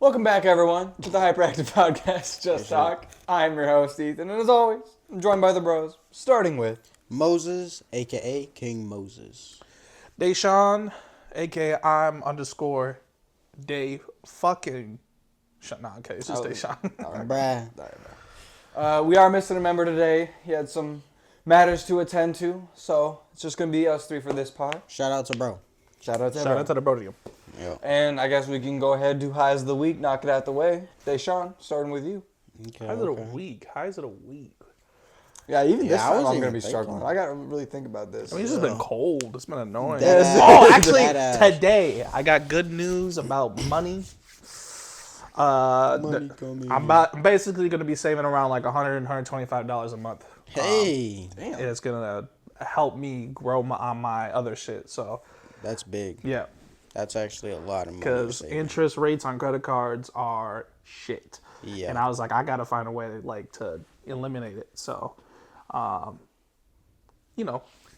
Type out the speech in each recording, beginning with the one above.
Welcome back, everyone, to the HyprActive podcast, Just Talk. I'm your host, Ethan, and as always, I'm joined by the bros, starting with Moses, a.k.a. King Moses. Deshaun, a.k.a. I'm _day fucking... Nah, okay, it's just Deshaun. Bruh. We are missing a member today. He had some matters to attend to, so it's just going to be us three for this pod. Shout out to bro. Shout out to Shout out to the Brodium. Yep. And I guess we can go ahead and do highs of the week, knock it out the way. Deshaun, starting with you. Okay, Highs of the week. Highs of the week. Yeah, even this I time I'm wasn't going to be even struggling. thinking. I got to really think about this. I mean, it's just been cold. It's been annoying. Deadass. Oh, actually, Deadass. today I got good news about money. Money coming. I'm basically going to be saving around like $100, $125 a month. Hey. Damn. And it's going to help me grow my other shit. So, That's big. yeah. That's actually a lot of money. Because interest rates on credit cards are shit. Yeah. And I was like, I got to find a way to eliminate it. So,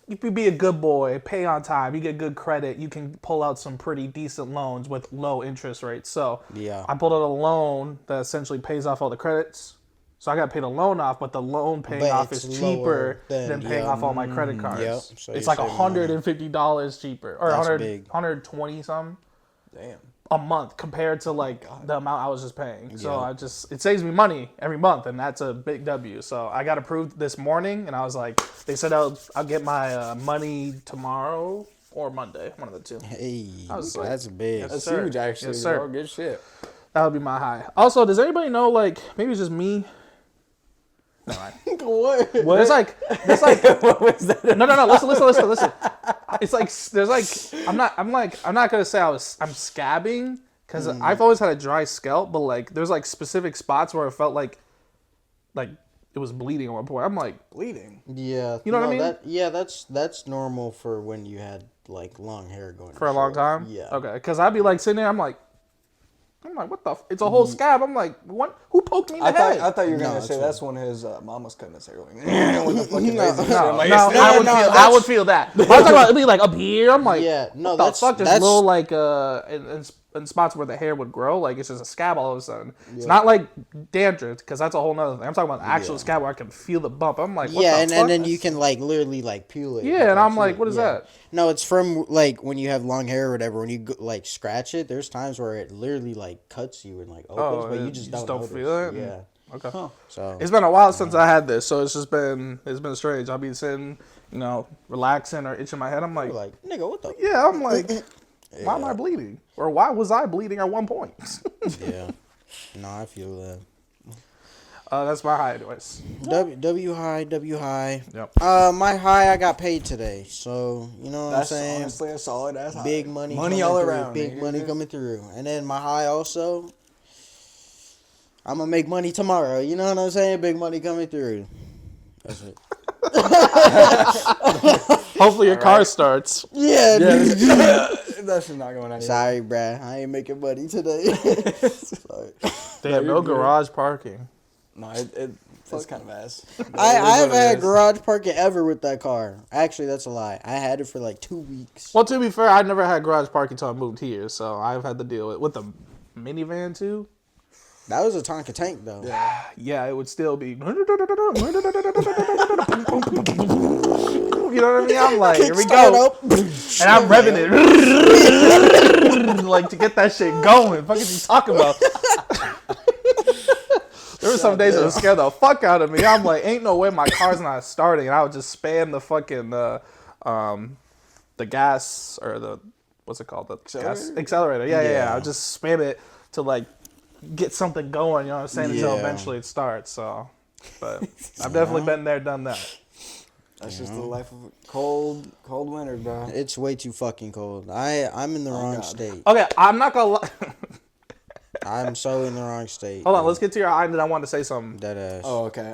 if you be a good boy, pay on time, you get good credit, you can pull out some pretty decent loans with low interest rates. So Yeah. I pulled out a loan that essentially pays off all the credits. So I got to pay the loan off, but the loan paying But off it's is lower cheaper than- than paying yeah. off all my credit cards. Yep. So It's you're like saving money. $150 cheaper, or That's 100, big. 120 something Damn. a month compared to like the amount I was just paying. So Yeah. it saves me money every month, and that's a big W. So I got approved this morning, and I was like, they said I'll get my money tomorrow or Monday, one of the two. Hey. was like- That's big. Yes, That's sir. huge, actually. Yes, sir. Bro. Good shit. That would be my high. Also, does anybody know, like, maybe it's just me? No, What? there's like, What was that? no. Listen. It's like there's like I'm not gonna say I'm scabbing because I've always had a dry scalp, but like there's like specific spots where it felt like it was bleeding at one point. I'm like, Bleeding. Yeah. You know what I mean? That's normal for when you had like long hair going for a long time. Yeah. Okay, because I'd be like sitting there, I'm like, what the? It's a whole scab. I'm like, what? Who poked me in the head? I thought you were No, gonna it's say fine. that's when his mom was cutting his hair. Like, with the fucking razor. No, I'm like, no, it's I not- I would feel that. I was talking about it'd be like up here. I'm like, Yeah, no, what the that's- fuck? There's that's- little like in spots where the hair would grow, like it's just a scab all of a sudden. It's not like dandruff because that's a whole nother thing. I'm talking about the actual scab where I can feel the bump. I'm like, what Yeah, the and fuck? then you can like literally like peel it. Yeah, and I'm like, what is that? No, it's from like when you have long hair or whatever. When you like scratch it, there's times where it literally like cuts you and like opens, but you just don't notice. feel it. Yeah. Okay. So It's been a while since I had this, so it's been strange. I'll be sitting, relaxing or itching my head. I'm like, you're like, nigga, what the? yeah, I'm like, why am I bleeding? Or why was I bleeding at one point? Yeah. No, I feel that. That's my high, anyways. W high. Yep. My high, I got paid today, so you know what That's I'm saying. honestly a solid ass high. Big money, Money coming all through, around. Big nigga. money coming through, and then my high also. I'm gonna make money tomorrow. You know what I'm saying? Big money coming through. That's it. Hopefully your car starts. Yeah. dude. That's not going anywhere. Sorry, bruh. I ain't making money today. Sorry. They have no garage parking. No, it's kind of ass. I It is haven't what it had is. garage parking ever with that car. Actually, that's a lie. I had it for like 2 weeks. Well, to be fair, I never had garage parking until I moved here, so I've had to deal with the minivan too. That was a Tonka tank, though. Yeah, it would still be. You know what I mean? I'm like, here we Start go. up. And I'm revving it. Like, to get that shit going. Fuck is he talking about? There were some days that would scare the fuck out of me. I'm like, ain't no way my car's not starting. And I would just spam the fucking, the gas, or the, what's it called? The gas accelerator. Yeah. I would just spam it to, like, get something going, you know what I'm saying? Until Yeah. eventually it starts, so. But I've definitely been there, done that. That's just the life of a cold winter, bro. It's way too fucking cold. I'm in the wrong God. state. Okay, I'm not gonna lie. I'm so in the wrong state. Hold on, let's get to your eye, and then I want to say something. Dead ass. Oh, okay.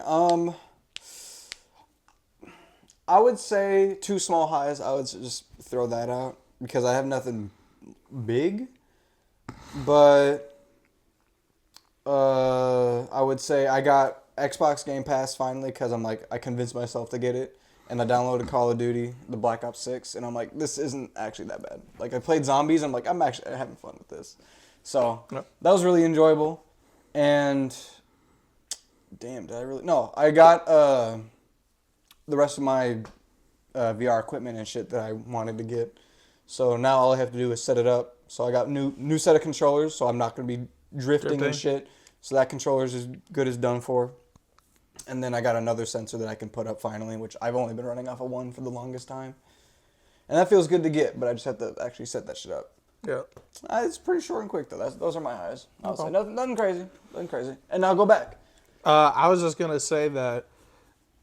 I would say 2 small highs. I would just throw that out because I have nothing big. But I would say I got Xbox Game Pass finally because I'm like, I convinced myself to get it. And I downloaded Call of Duty, the Black Ops 6. And I'm like, this isn't actually that bad. Like, I played Zombies. And I'm like, I'm actually having fun with this. So that was really enjoyable. And damn, did I really? No, I got the rest of my VR equipment and shit that I wanted to get. So now all I have to do is set it up. So I got new set of controllers, so I'm not gonna be drifting and shit. So that controller's as good as done for. And then I got another sensor that I can put up finally, which I've only been running off of one for the longest time. And that feels good to get, but I just have to actually set that shit up. Yeah. It's pretty short and quick though. Those are my highs. I'll say nothing crazy, And now go back. I was just gonna say that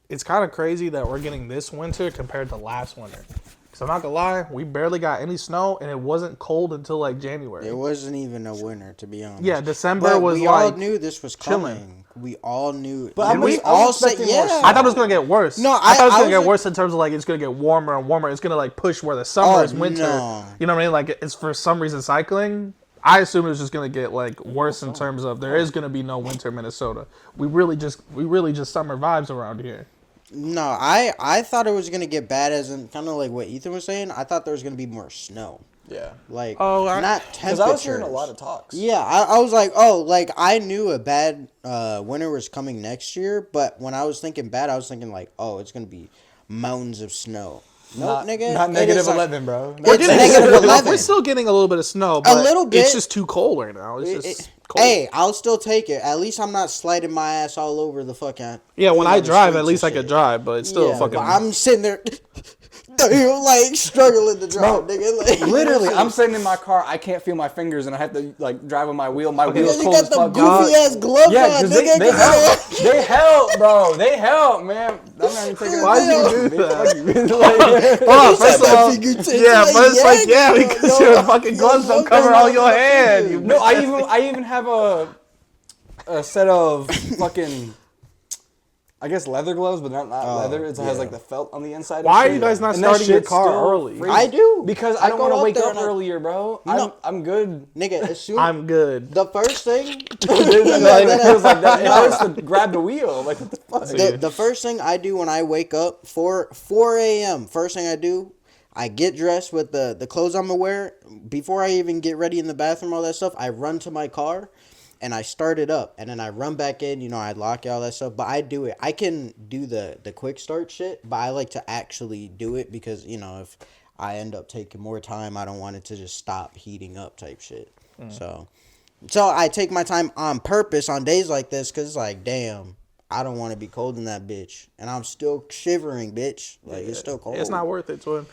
it's kind of crazy that we're getting this winter compared to last winter. Cause I'm not gonna lie, we barely got any snow, and it wasn't cold until like January. It wasn't even a winter, to be honest. Yeah, December was we like all knew this was coming. chilling. We all knew. But we all said, I thought it was gonna get worse. No, I thought it was gonna was get worse in terms of like it's gonna get warmer and warmer. It's gonna like push where the summer is winter. No. You know what I mean? Like it's for some reason cycling. I assume it was just gonna get like worse in terms of there is gonna be no winter in Minnesota. We really just summer vibes around here. No, I thought it was gonna get bad, as in kind of like what Ethan was saying. I thought there was gonna be more snow. Yeah. Like, not temperatures. Because I was hearing a lot of talks. Yeah, I was like, oh, like I knew a bad winter was coming next year, but when I was thinking bad, I was thinking like, oh, it's gonna be mountains of snow. Nope, nigga. Not negative 11, bro. It's negative 11. We're still getting a little bit of snow, but A little bit. It's just too cold right now. It's just cold. Hey, I'll still take it. At least I'm not sliding my ass all over the fucking. Yeah, when I drive, at streets least and I could shit. drive, but it's still fucking. But I'm sitting there, like struggling to drive, nigga. Like, Literally, I'm sitting in my car. I can't feel my fingers, and I have to like drive on my wheel. My wheel's you cold got as the fuck. goofy ass gloves Yeah, on, because nigga. they help. They help, bro. They help, man. I'm not even taking. Why'd you do that? Like, Hold on, first of all, fingertips, yeah, like, but it's like, yeah, yeah, because yo, your fucking gloves yo, don't cover all your hand. You no, I even have a set of fucking, I guess leather gloves, but not leather. It has like the felt on the inside. Why are you guys not starting your car early? I do. Because I don't want to go wake out there up and earlier, bro. No. I'm good. Nigga, as soon I'm good. the first thing, It feels like that. It hurts to grab the wheel. Like what the fuck? the first thing I do when I wake up, 4 a.m. First thing I do, I get dressed with the clothes I'm gonna wear. Before I even get ready in the bathroom, all that stuff, I run to my car and I start it up. And then I run back in, you know, I lock all that stuff. But I do it. I can do the quick start shit, but I like to actually do it because, you know, if I end up taking more time, I don't want it to just stop heating up type shit. So I take my time on purpose on days like this because it's like, damn, I don't want to be cold in that bitch. And I'm still shivering, bitch. Like, it's still cold. It's not worth it, twin.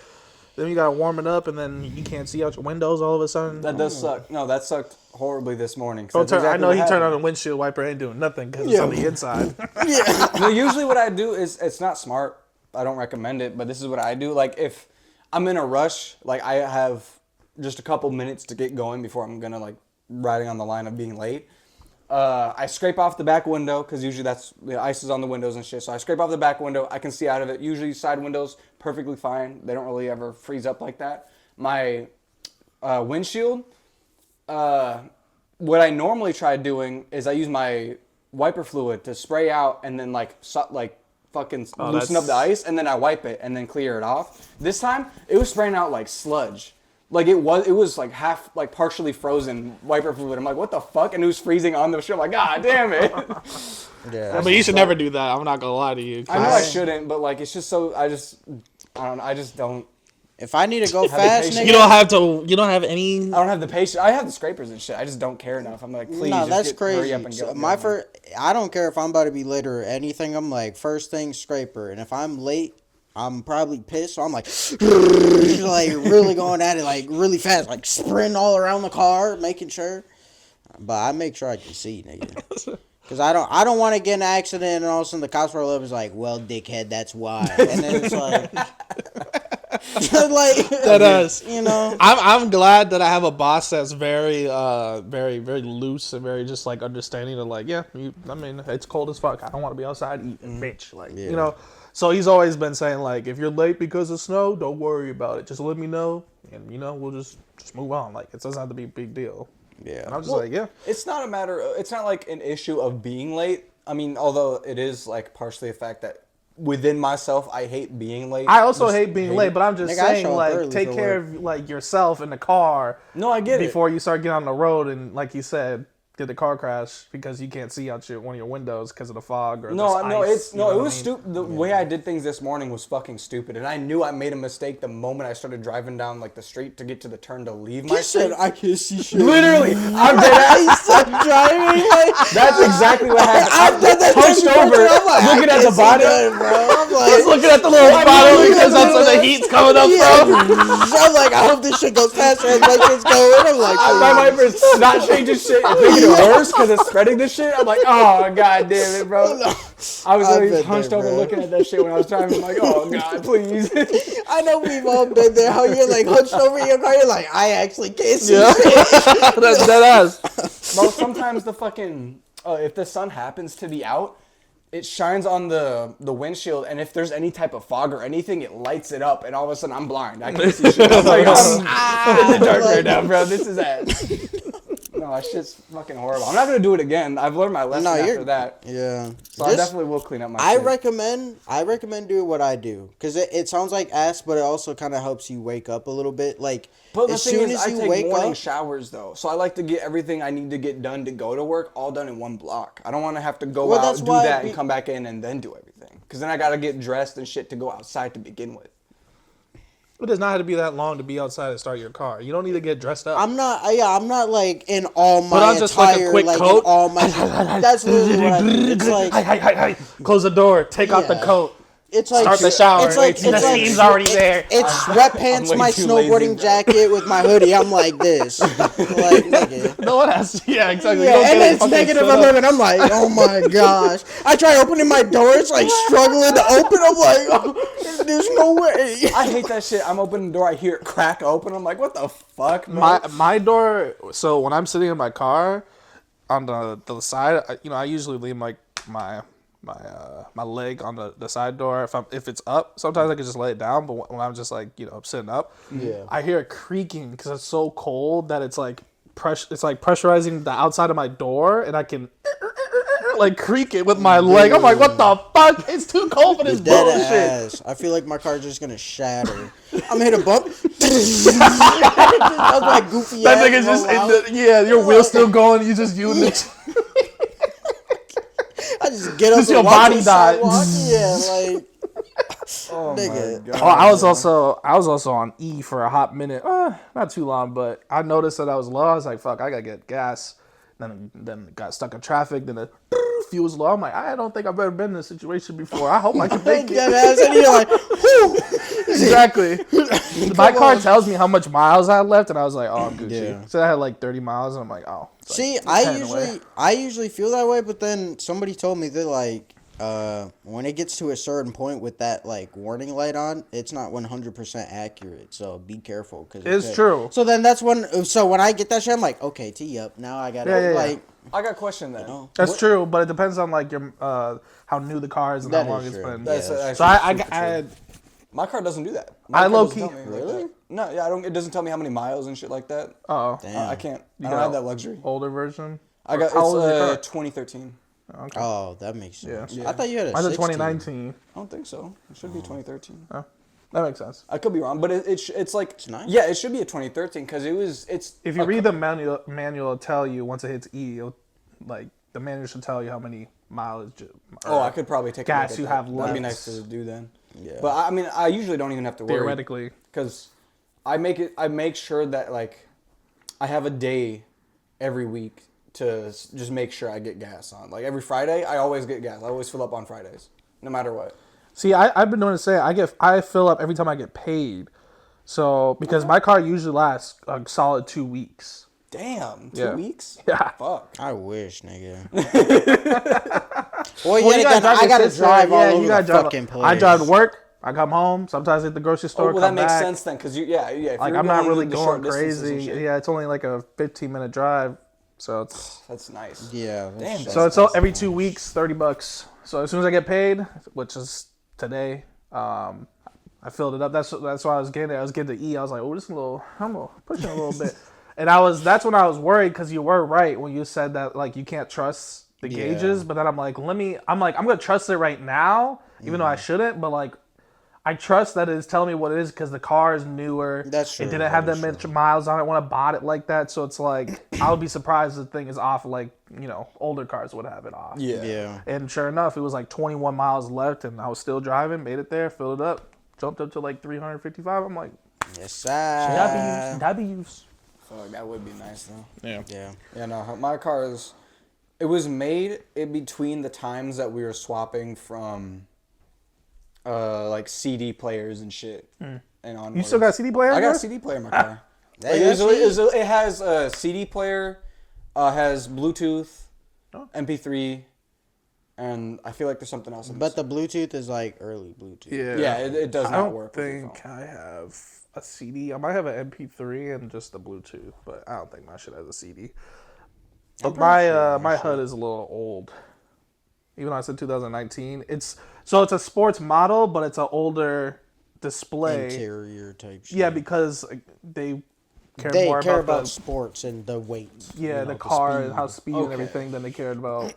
Then you gotta warm it up, and then you can't see out your windows all of a sudden. That does suck. No, that sucked horribly this morning. I know he turned on the windshield wiper, ain't doing nothing because it's on the inside. No, usually what I do is, it's not smart. I don't recommend it, but this is what I do. Like if I'm in a rush, like I have just a couple minutes to get going before I'm gonna like riding on the line of being late. I scrape off the back window because usually that's the ice is on the windows and shit. So I scrape off the back window. I can see out of it. Usually side windows perfectly fine. They don't really ever freeze up like that. My windshield. What I normally try doing is I use my wiper fluid to spray out and then fucking loosen up the ice and then I wipe it and then clear it off. This time it was spraying out like sludge. Like it was like half like partially frozen wiper fluid. I'm like, what the fuck? And it was freezing on the shit. I'm like, god damn it. Yeah. But you should never do that. I'm not gonna lie to you. I know I shouldn't, but like it's just so I don't know. I just don't. If I need to go fast, patience. nigga. You don't have to. You don't have any. I don't have the patience. I have the scrapers and shit. I just don't care enough. I'm like, please, No, just that's hurry crazy. up and So go. I don't care if I'm about to be late or anything. I'm like, first thing, scraper. And if I'm late, I'm probably pissed. So I'm like, like really going at it, like really fast, like sprinting all around the car, making sure. But I make sure I can see, nigga. Because I don't want to get in an accident and all of a sudden the cops roll up and is like, well, dickhead, that's why. And then it's like... like That is, you know. I'm glad that I have a boss that's very very loose and very just like understanding of like, yeah, I mean, it's cold as fuck. I don't want to be outside eating, bitch. Like, Yeah. you know. So he's always been saying like, if you're late because of snow, don't worry about it. Just let me know, and you know, we'll just move on. Like, it doesn't have to be a big deal. Yeah. And I'm just like, yeah. It's not a matter. It's not like an issue of being late. I mean, although it is like partially a fact that within myself, I hate being late. I also hate being late, but I'm just Nigga, I saying, show up like, early take for care work. of like yourself in the car. No, I get it. Before you start getting on the road and, like you said, get the car crash because you can't see out one of your windows because of the fog or No, this no, ice, it's you know no, it what was I mean? stupid. The way I did things this morning was fucking stupid, and I knew I made a mistake the moment I started driving down like the street to get to the turn to leave my He said, street. "I can't see shit." Literally, I'm dead He ass. stopped driving. Like, That's exactly what happened. I've done that Hunched thing before, over, too. I'm like, looking I at the can't see bottom. nothing, bro. I'm I was like, looking at the little bottle because that's where the heat's coming up from. I'm like, I hope this shit goes faster as my shit's going. I'm like, My please. wiper's not changing shit. It's making it worse because it's spreading the shit. I'm like, oh god damn it, bro. I was I've literally been hunched there, over bro. looking at that shit when I was driving. I'm like, oh god, please. I know we've all been there. How you're like hunched over in your car. You're like, I actually can't see Yeah. shit. That's dead ass. Well, sometimes the fucking if the sun happens to be out, it shines on the windshield, and if there's any type of fog or anything, it lights it up, and all of a sudden I'm blind. I can't see shit. I'm like, I'm in the dark right now, bro. This is ass. No, that shit's fucking horrible. I'm not gonna do it again. I've learned my lesson after that. Yeah. So I definitely will clean up my I shit. recommend doing what I do because it sounds like ass, but it also kind of helps you wake up a little bit. Like But the as thing soon is, as I you take wake morning up, showers though, so I like to get everything I need to get done to go to work all done in one block. I don't want to have to go Well, out, that's do why that, and come back in and then do everything. Because then I gotta get dressed and shit to go outside to begin with. It does not have to be that long to be outside and start your car. You don't need to get dressed up. I'm not like in all my Put on just like a attire, quick like coat. in all my. That's literally what I do. It's like Hi. Close the door. Take out the Yeah. coat. it's like Start the shower. It's like the steam's already there. It's sweatpants, way my too lazy, snowboarding bro. jacket with my hoodie. I'm like this, like nigga. No one has to. Yeah, exactly. Yeah, and it's fucking negative stood up. 11. I'm like, oh my gosh. I try opening my door. It's like struggling to open. I'm like, oh, there's no way. I hate that shit. I'm opening the door, I hear it crack open. I'm like, what the fuck, bro? My door. So when I'm sitting in my car, on the side, I usually leave my leg on the side door. If it's up, sometimes I can just lay it down. But when I'm just like I'm sitting up, I hear it creaking because it's so cold that it's like it's like pressurizing the outside of my door, and I can like creak it with my leg. I'm like, what the fuck? It's too cold for this Dead bullshit. ass. I feel like my car's just gonna shatter. I'm gonna hit a bump. That's my goofy That ass. nigga's just roll in out. the your wheel's still going. You just you in the. I just get up Just and your walk body to the died. sidewalk. Yeah, like oh nigga. my god. Oh, I was also on E for a hot minute. Not too long, but I noticed that I was low. I was like, fuck, I gotta get gas. Then got stuck in traffic. Then the fuel was low. I'm like, I don't think I've ever been in this situation before. I hope I can make Dead it. ass, and you're like, whew. Exactly. My car tells me how much miles I had left, and I was like, oh, I'm Gucci. Yeah. So I had like 30 miles, and I'm like, oh. It's like See, 10 away. I usually feel that way, but then somebody told me that like when it gets to a certain point with that like warning light on, it's not 100% accurate. So be careful because It's true. So then that's when. So when I get that shit, I'm like, okay, tee up. Now I gotta Yeah. like. I got a question then. That's true, but it depends on like your how new the car is and That how long is it's true. been. That's Yeah. actually So I super true. My car doesn't do that. My I car low doesn't key- tell me like Really? that. No, yeah, I don't. It doesn't tell me how many miles and shit like that. Oh, Damn. I can't. You I don't got have that luxury. older version. I got How old is your car? it's 2013. Okay. Oh, that makes sense. Yeah. I thought you had a Mine's a 16. 2019. I don't think so. It should be 2013. Oh, that makes sense. I could be wrong, but it's like nice. yeah, it should be a 2013 because it's. If you read the manual, it'll tell you once it hits E, like the manual should tell you how many mileage. Oh, I could probably take gas a look at you that. have That'd be left. nice to do then. Yeah. But I mean, I usually don't even have to worry Theoretically, because I make sure that like I have a day every week to just make sure I get gas on. Like every Friday, I always get gas. I always fill up on Fridays, no matter what. see, I've been doing the same. I fill up every time I get paid. So because my car usually lasts a solid 2 weeks. Damn, 2 Yeah. weeks? Yeah. Fuck. I wish, nigga. Well, yet you again, I gotta your sister. drive all over you gotta the drive. fucking place. I drive to work. I come home. Sometimes at the grocery store. Oh, well, that come makes back. sense then, because yeah. If Like you're I'm not going really the short going distances and crazy. shit, Yeah, it's only like a 15-minute drive. So it's that's nice. Yeah. Damn, that's- so it's all, every 2 weeks, $30. So as soon as I get paid, which is today, I filled it up. That's why I was getting there. I was getting to E. I was like, oh, this is a little. I'm pushing a little bit. And that's when I was worried because you were right when you said that like you can't trust the gauges. But then I'm like, I'm gonna trust it right now. even though I shouldn't. But like, I trust that it's telling me what it is because the car is newer. That's true. It didn't have that much miles on it when I bought it like that. So it's like, I would be surprised if the thing is off like, older cars would have it off. Yeah. And sure enough, it was like 21 miles left and I was still driving, made it there, filled it up, jumped up to like 355. I'm like, Yes, sir. that'd be used. Fuck, that would be nice though. Yeah. Yeah, no, my car is. It was made in between the times that we were swapping from, like CD players and shit, and onwards. You still got a CD player? I got a CD player in my car. Like, Hey, it has a CD player, has Bluetooth, MP3, and I feel like there's something else. But the Bluetooth is like early Bluetooth. Yeah, it does not work. I don't think I have a CD. I might have an MP3 and just the Bluetooth, but I don't think my shit has a CD. But my HUD is a little old. Even though I said 2019, it's a sports model, but it's an older display. Interior type shit. Yeah, because they care They more care about about sports and the weight. the car and how speed and everything than they cared about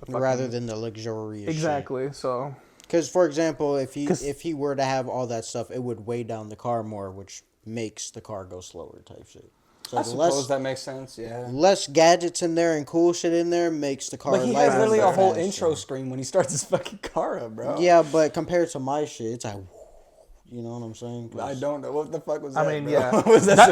Rather than the luxurious exactly. So because, for example, if he were to have all that stuff, it would weigh down the car more, which makes the car go slower type shit. So I suppose that makes sense. Yeah. Less gadgets in there and cool shit in there makes the car. But he has literally a whole intro screen when he starts his fucking car up, bro. Yeah, but compared to my shit, it's like, you know what I'm saying? I don't know what the fuck was that. I mean, bro? yeah. What was that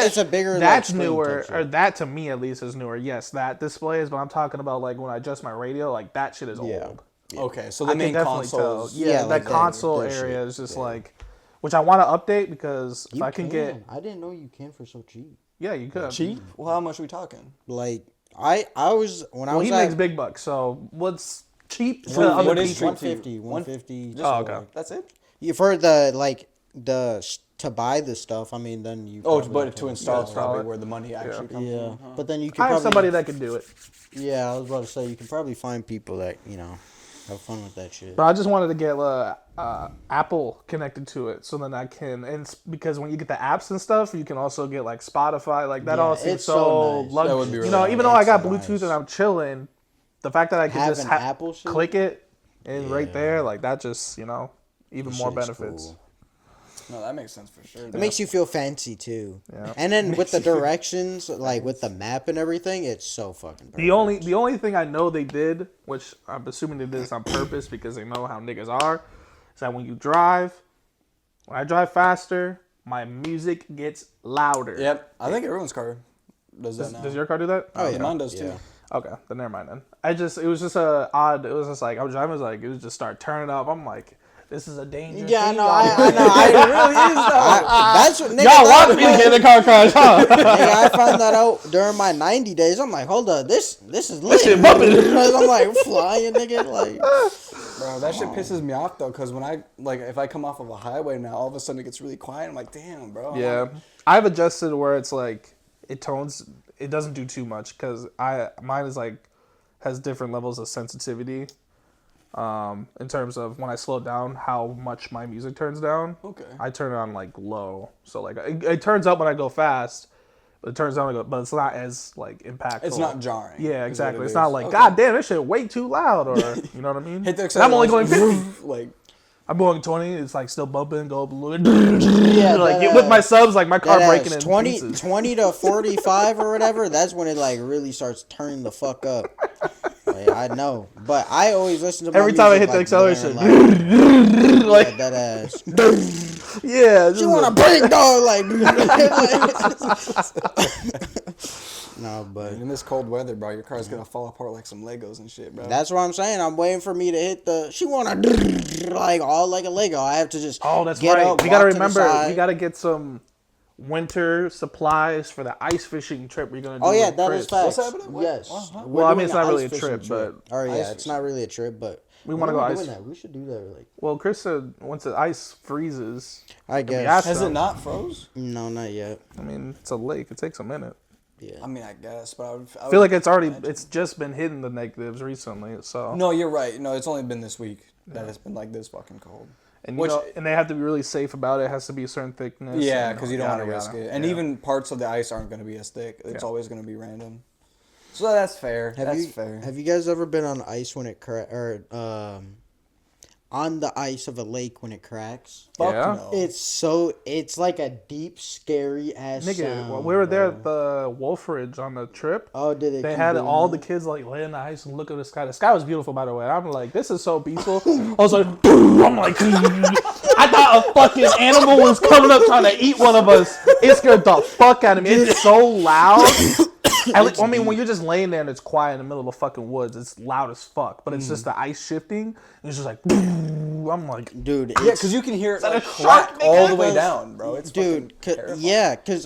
It's a bigger. That's like, newer, or that to me at least is newer. Yes, that display is, but I'm talking about like when I adjust my radio, like that shit is old. Okay, so I the can main definitely console. tell. Yeah, like that console that area shit. is just like, which I want to update because if I can get, I didn't know you can for so cheap. yeah, you could. Cheap? Well, how much are we talking? Like I was when I Well, was he at makes big bucks, so what's cheap to What other is people? cheap? 150. Just Oh, okay. That's it? For to buy the stuff, I mean, then you. Oh, probably but have to install it's install probably it. where the money actually comes Yeah, from. but then you can I have probably. somebody that can do it. Yeah, I was about to say you can probably find people that have fun with that shit. But I just wanted to get Apple connected to it, so then I can, and because when you get the apps and stuff, you can also get like Spotify, like that Yeah, all seems it's so so nice. luxury. That would be really even nice. though I got It's Bluetooth nice. and I'm chilling, the fact that I can just Having Apple shit? click it and right Yeah. there, like that just even more Shit is benefits. cool. No, that makes sense for sure. It makes you feel fancy too. Yeah. And then with the directions, like with the map and everything, it's so fucking perfect. The only thing I know they did, which I'm assuming they did this on purpose because they know how niggas are, is that when I drive faster, my music gets louder. Yep, I think everyone's car does that now. Does your car do that? Oh, yeah. Mine does too. Yeah. Okay, then never mind then. It was just odd. It was just like I was driving, it was just start turning up. I'm like, this is a dangerous. Yeah, thing, no, y'all I know. It really is though. That's what nigga. Y'all want me to get in the car crash, huh? Nigga, I found that out during my 90 days. I'm like, hold up, this is lit. shit bumping. Because I'm like flying, nigga. Like, Bro, that shit pisses me off though, because when if I come off of a highway now, all of a sudden it gets really quiet. I'm like, damn, bro. Yeah, I've adjusted where it's like it doesn't do too much because mine is like has different levels of sensitivity. In terms of when I slow down, how much my music turns down. Okay. I turn it on like low, so like it turns up when I go fast, but it turns down when I go, but it's not as like impactful. It's not jarring. Yeah, is exactly. what it It's is. not like Okay. God damn, this shit way too loud, or you know what I mean. Hit the And I'm only going acceleration, 50. like, I'm going 20. It's like still bumping, go up a little bit. yeah, like that, with my subs, like my car breaking in 20, pieces. 20 to 45 or whatever. That's when it like really starts turning the fuck up. Like, I know, but I always listen to my Every time I hit music, the like, acceleration, like like that ass. yeah, You want to break dog like no, but in this cold weather, bro, your car's gonna fall apart like some Legos and shit, bro. that's what I'm saying. I'm waiting for me to hit the. She want to like all like a Lego. I have to just. Oh, that's get right. Up, We gotta walk to the remember. side. We gotta get some winter supplies for the ice fishing trip we're gonna do. Oh yeah, with that Chris. is facts. What's happening? What? Yes. Uh-huh. We're Well, I doing mean, it's the not really ice a trip, fishing but oh yeah, ice it's not really a trip, but we want to go when are ice. doing that? We should do that. Like Well, Chris said once the ice freezes, I asked guess. Has so. it not froze? No, not yet. I mean, it's a lake. It takes a minute. Yeah. I mean, I guess, but I feel like it's just been hitting the negatives recently. So No, you're right. No, it's only been this week that it's been like this fucking cold. and which- and they have to be really safe about it. It has to be a certain thickness. Yeah, and because you don't want to yada, risk yada. it. And Yeah. even parts of the ice aren't going to be as thick. It's Yeah. always going to be random. So that's fair. That's fair. Have you guys ever been on ice when it on the ice of a lake when it cracks. Fuck Yeah. no. It's like a deep, scary ass Nigga, sound. when we were there bro. at the Wolfridge on the trip, Oh, did it? they keep had doing all that? the kids like lay in the ice and look at the sky. The sky was beautiful, by the way. I'm like, this is so peaceful. I was like, boom. I'm like, I thought a fucking animal was coming up trying to eat one of us. It scared the fuck out of me. It's so loud. I mean, when you're just laying there and it's quiet in the middle of the fucking woods, it's loud as fuck. But it's just the ice shifting. And it's just like, I'm like, Dude, Yeah, because you can hear it like a shark, crack all nigga? the way down, bro. It's dude, fucking terrifying. yeah, because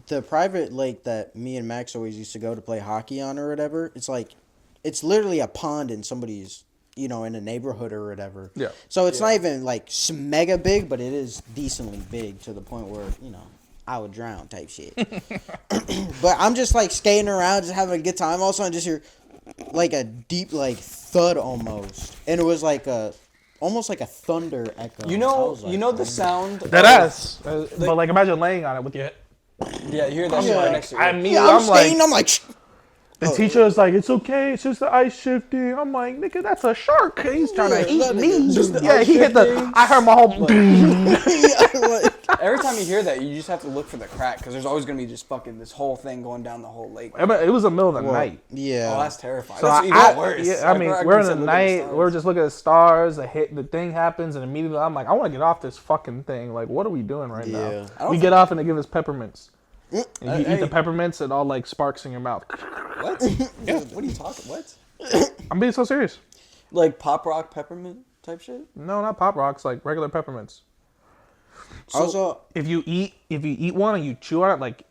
the private lake that me and Max always used to go to play hockey on or whatever, it's literally a pond in somebody's, in a neighborhood or whatever. Yeah. So it's not even like mega big, but it is decently big to the point where, I would drown type shit. But I'm just like skating around, just having a good time. All of a sudden, I just hear like a deep like thud almost, and it was like almost like a thunder echo. You I know, was like, you know the sound. that of- ass. But like, imagine laying on it with your. Yeah, you hear that shit right next to you. I mean, Yeah, I'm like, skating. I'm like, the teacher is like, it's okay, it's just the ice shifting. I'm like, nigga, that's a shark. He's trying to eat that me. nigga just the Yeah, ice he hit the. shifting. I heard my whole. yeah, like, Every time you hear that, you just have to look for the crack because there's always gonna be just fucking this whole thing going down the whole lake. I mean, it was the middle of the night. yeah. Oh, that's terrifying. So That's even worse. Yeah, I mean, I'd we're in say the look at night. stars. We're just looking at the stars. The thing happens, and immediately I'm like, I want to get off this fucking thing. Like, what are we doing right Yeah. now? I don't We get off and they give us peppermints. And you eat Hey. the peppermints, and all like sparks in your mouth. What? Yeah. What are you talking? What? I'm being so serious. Like pop rock peppermint type shit? No, not pop rocks. Like regular peppermints. Also, If you eat one and you chew on it, like,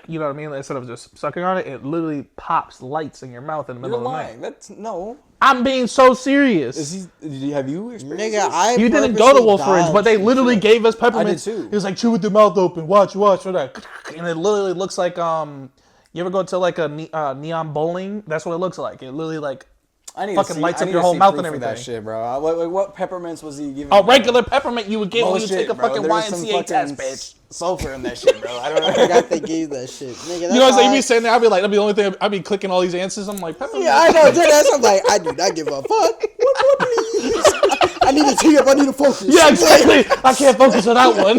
you know what I mean, instead of just sucking on it, it literally pops lights in your mouth in the middle You're of the night. lying. That's no. I'm being so serious. Have you experienced nigga, this? I You didn't go to purposely Wolfridge, but they dodged literally shit. gave us peppermints. I did too. It was like, chew with your mouth open, watch for that. And it literally looks like, you ever go to like a neon bowling? That's what it looks like. It literally like I need fucking to see, lights I up need your to whole see mouth proof and of that everything. shit, bro. What peppermints was he giving? a regular peppermint you would get when you Bullshit, take a bro. fucking There's some YMCA test, fucking bitch. sulfur in that shit, bro. I don't I know. forgot they gave that shit. Nigga, You know what I'm saying? You be sitting there, I'd be like, that'd be the only thing, I'd be clicking all these answers. I'm like, peppermint. Yeah, I know. That's I'm like, I do not give a fuck. What please? I need to tee up. I need to focus. Yeah, exactly. I can't focus on that one.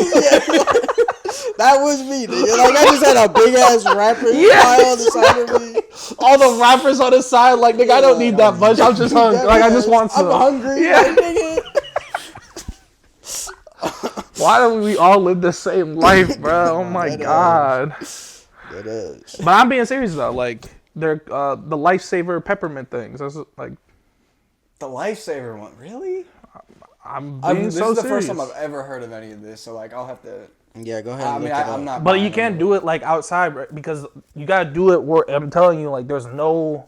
That was me, nigga. Like I just had a big ass rapper pile on the side of me. All the rappers on the side, like, nigga, I don't need that much. I'm just hungry. Like, I just want some. I'm hungry. Yeah. Like, nigga. Why don't we all live the same life, bro? Oh my That god. It is. But I'm being serious though. Like, they're the lifesaver peppermint things. That's like, The lifesaver one, really? I'm being This so is the serious. first time I've ever heard of any of this, so like I'll have to. Yeah, go ahead. I And mean, look it up. I'm not. But buying you can't them. do it like outside, right? Because you gotta do it where I'm telling you, like, there's no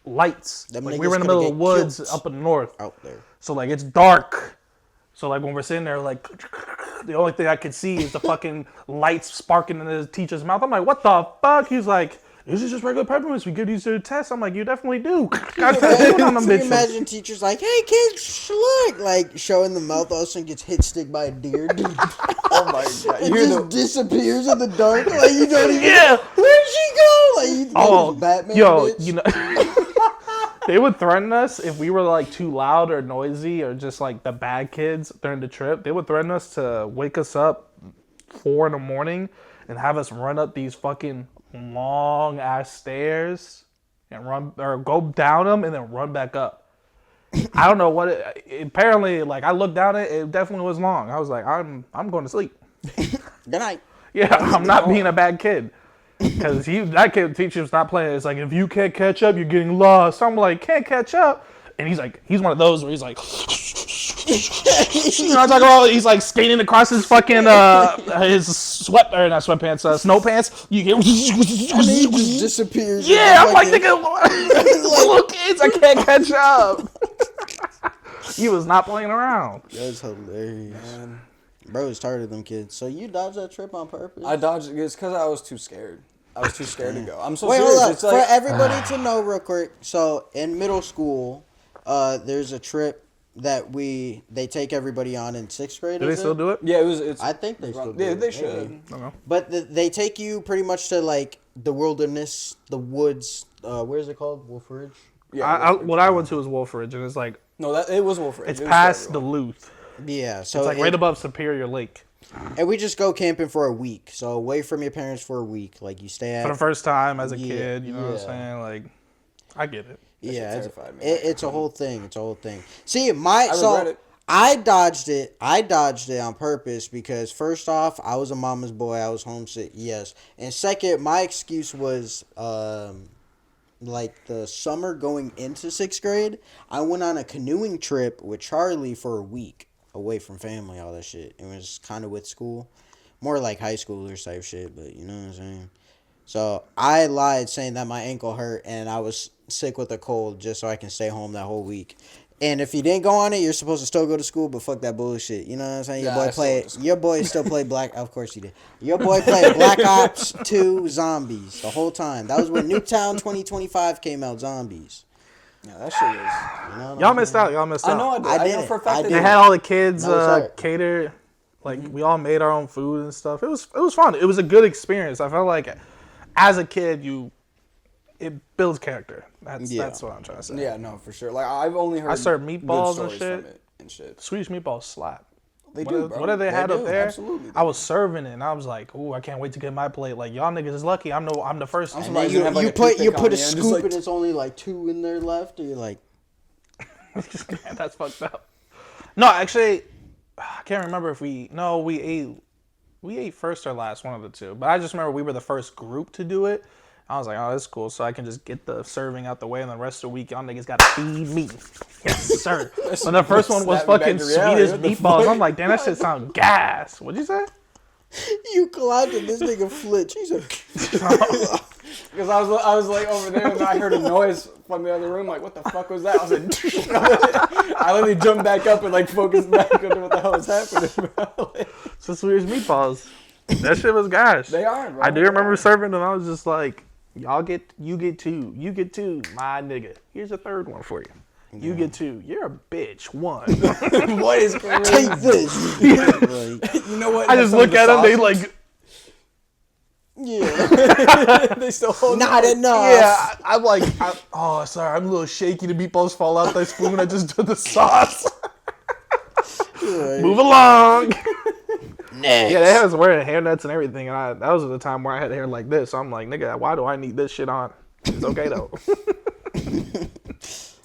lights. Them Like, we niggas were in the gonna middle of the get woods killed up in the north, out there. so like it's dark. So like when we're sitting there, like the only thing I could see is the fucking lights sparking in the teacher's mouth. I'm like, what the fuck? He's like, this is just regular peppermints. We give these to the test. I'm like, you definitely do. Got tattooed on them So you bitches. imagine teachers like, hey kids, look, like showing the mouth, all of a sudden gets hit stick by a deer. Dude. Oh my god! It You hear just the disappears in the dark. Like you don't even. Yeah. Where'd she go? Like you think Oh, it's Batman. yo, bitch. you know, they would threaten us if we were like too loud or noisy or just like the bad kids during the trip. They would threaten us to wake us up 4 a.m. and have us run up these fucking long ass stairs and run or go down them and then run back up. I don't know what apparently like I looked down it definitely was long. I was like, I'm going to sleep. Good night. Yeah, I'm not being a bad kid. Because that kid teacher's not playing. It's like, if you can't catch up, you're getting lost. I'm like, can't catch up. And he's like, he's one of those where he's like, you know what I'm talking about? He's like skating across his fucking, his not sweatpants, snow pants. You get, And he just disappears. yeah, I'm like, fucking- nigga, little kids, I can't catch up. He was not playing around. That's hilarious. Bro is tired of them kids. So you dodged that trip on purpose? I dodged it. It's because I was too scared. I was too scared to go. I'm so Wait, serious. hold up. It's like For everybody to know real quick, so in middle school, there's a trip that they take everybody on in 6th grade. Do they is still it? do it? yeah, it was. It's, I think they still do. Yeah, it, they maybe. should. I don't know. But they take you pretty much to like the wilderness, the woods. Where's it called? Wolfridge. Yeah, What I went to was Wolfridge, and it's like No, it was Wolf Ridge. It's past Duluth. Yeah, so It's like right above Superior Lake. And we just go camping for a week. So away from your parents for a week. Like you stay at For the first time as a kid, you know what I'm saying? Like, I get it. Yeah, terrified me. it's a whole thing. It's a whole thing. See, regret it. I dodged it. I dodged it on purpose because first off, I was a mama's boy. I was homesick. Yes, and second, my excuse was like the summer going into 6th grade. I went on a canoeing trip with Charlie for a week away from family, all that shit. It was kind of with school, more like high schoolers type shit. But you know what I'm saying. So I lied saying that my ankle hurt and I was sick with a cold just so I can stay home that whole week. And if you didn't go on it, you're supposed to still go to school, but fuck that bullshit. You know what I'm saying? Your boy still played Black. Of course he did. Your boy played Black Ops 2 Zombies the whole time. That was when Nuketown 2025 came out. Zombies. Yeah, that shit is. You know Y'all missed out. Y'all missed out. I know I did. I know for a fact They had all the kids No, cater. Like we all made our own food and stuff. It was fun. It was a good experience. I felt like as a kid it builds character. That's what I'm trying to say. Yeah, no, for sure. Like I've only heard. I served meatballs good and stories shit. from it and shit. Swedish meatballs slap. They do, bro. What did they had up there? Absolutely. I was serving it and I was like, "Ooh, I can't wait to get my plate." Like y'all niggas is lucky. I'm the first. I'm And then surprised you, have, like, you a put toothpick on a the end, just scoop like- and it's only like 2 in there left. And you're like, That's fucked up. No, actually, I can't remember if we ate first or last, one of the two. But I just remember we were the first group to do it. I was like, oh, that's cool. So I can just get the serving out the way, and the rest of the week, y'all niggas gotta feed me. Yes, sir. And the first one was fucking Swedish meatballs. I'm like, damn, that shit sound gas. What'd you say? you clowned and this nigga flinched. He's like, Because I was like over there and I heard a noise from the other room. Like, what the fuck was that? I was like, I literally jumped back up and like focused back on what the hell was happening, bro. So Swedish meatballs. That shit was gas. They are, bro. I do remember serving them. I was just like, you get two, my nigga. Here's a third one for you. You get 2. You're a bitch. 1. What is crazy? take this. You know what? I just look at them. They like. Yeah. They still hold Not it. enough. Yeah, I'm like, oh, sorry, I'm a little shaky. The meatballs fall out the spoon. I just did the sauce. Move along. Next. Yeah, they was wearing hairnets and everything, and that was the time where I had hair like this. So I'm like, nigga, why do I need this shit on? It's okay though.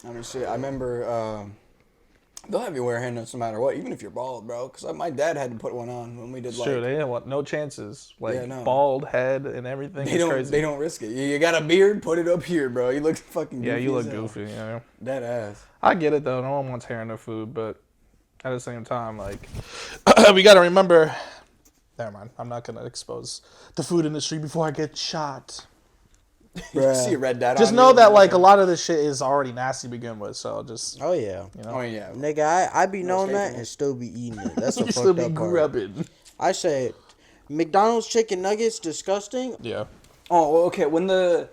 I mean, shit. I remember they'll have you wear hairnets no matter what, even if you're bald, bro. Because my dad had to put one on when we did like. Sure, they didn't want no chances. Like Yeah, no. bald head and everything. They don't. Crazy. They don't risk it. You got a beard, put it up here, bro. You look fucking. Goofy Yeah, you look as hell. goofy. You know. Dead ass. I get it though. No one wants hair in their food, but at the same time, like we gotta remember. Never mind. I'm not gonna expose the food industry before I get shot. You see a red dot. Just on know you. that like a lot of this shit is already nasty to begin with. So just Oh yeah. you know, Oh yeah. Nigga, I be knowing that escaping and still be eating it. That's the you still fucked be up part. grubbing. I say McDonald's chicken nuggets disgusting. Yeah. Oh, well, okay. When the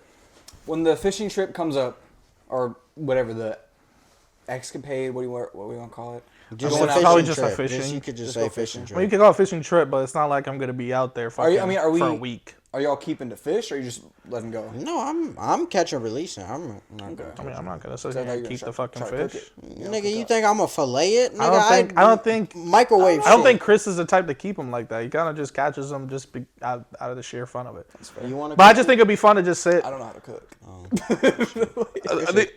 fishing trip comes up, or whatever the escapade, what do you want to call it? Just Going a out- fishing probably just a trip. fishing. You could just Just say go fishing fishing. I mean, you trip. can call it a fishing trip, but it's not like I'm gonna be out there Are you- fucking are we- for a week. Are y'all keeping to fish, or are you just letting go? No, I'm catching releasing. I'm not Okay. I mean, I'm not gonna sit So here now and you're keep gonna the fucking try to cook fish. it? Nigga, you think I'm gonna fillet it? Nigga, I don't think microwave. I don't shit. think Chris is the type to keep them like that. He kind of just catches them just out of the sheer fun of it. You want to? But I just think it'd be fun to just sit. I don't know how to cook.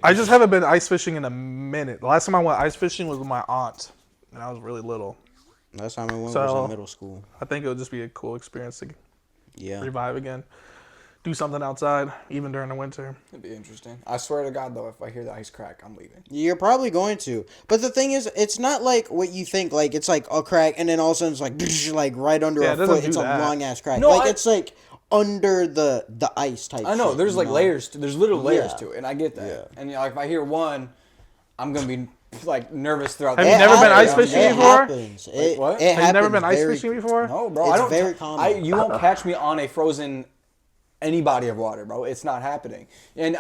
I just haven't been ice fishing in a minute. The last time I went ice fishing was with my aunt, and I was really little. Last time I went was So- in middle school. I think it would just be a cool experience to Yeah. revive again. Do something outside, even during the winter. It'd be interesting. I swear to God, though, if I hear the ice crack, I'm leaving. You're probably going to. But the thing is, it's not like what you think. Like, it's like a crack, and then all of a sudden it's like, like right under Yeah, it a doesn't foot. do It's that. a long-ass crack. No, like, I- it's like under the ice type I know. shit, There's you like know? layers. There's literal layers Yeah. to it, and I get that. Yeah. And you know, if I hear one, I'm gonna be like nervous throughout. Have the you never been ice happens. fishing It before? happens. It, what? It Have you never happens been ice very- fishing before? No, bro. It's I don't. very common. You won't catch me on a frozen any body of water, bro. It's not happening. And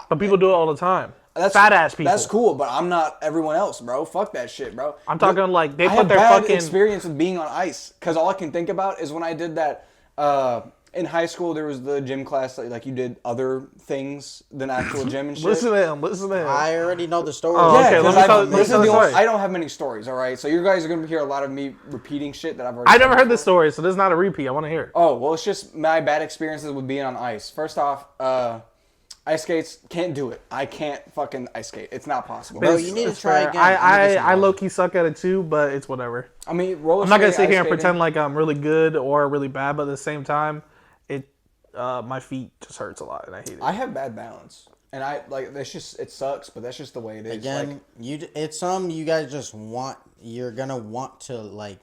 But people do it all the time. that's Fat ass people. That's cool, but I'm not everyone else, bro. Fuck that shit, bro. I'm talking like they I put have their bad fucking. experience with being on ice because all I can think about is when I did that in high school there was the gym class that like you did other things than actual gym and shit. Listen to him. I already know the story. Oh, okay, let me tell this is the the only, story. I don't have many stories, all right? So you guys are going to hear a lot of me repeating shit that I've already I never said heard this before. story, so this is not a repeat. I want to hear it. Oh, well, it's just my bad experiences with being on ice. First off, ice skates, can't do it. I can't fucking ice skate. It's not possible. Bro, you need to It's try fair. again. I low-key suck at it too, but it's whatever. I mean, roller I'm not gonna skating, sit here ice and skating, pretend like I'm really good or really bad, but at the same time, my feet just hurts a lot, and I hate it. I have bad balance. And that's just, it sucks, but that's just the way it is. Again, like, it's something you guys just want. You're gonna want to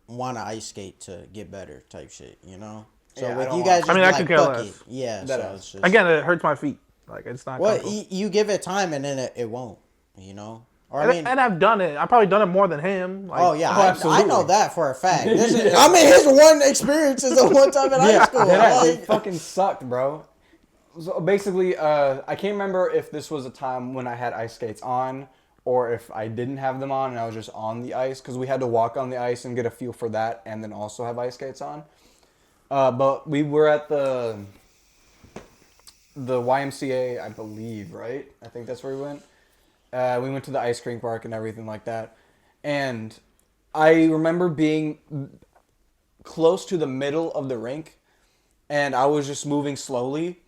want to ice skate to get better type shit, you know. So Yeah, I with don't you guys, want- just I mean, I like, could care fuck less. it. Yeah. That So is. it's just, Again, it hurts my feet. Like it's not. well, comfortable. you give it time and then it won't, you know. Or And I've done it. I've probably done it more than him. Like, oh yeah, Oh, I absolutely. know that for a fact. I mean, his one experience is the one time in high school. it fucking sucked, bro. So basically, I can't remember if this was a time when I had ice skates on or if I didn't have them on and I was just on the ice because we had to walk on the ice and get a feel for that and then also have ice skates on. But we were at the YMCA, I believe, right? I think that's where we went. We went to the ice cream park and everything like that. And I remember being close to the middle of the rink and I was just moving slowly.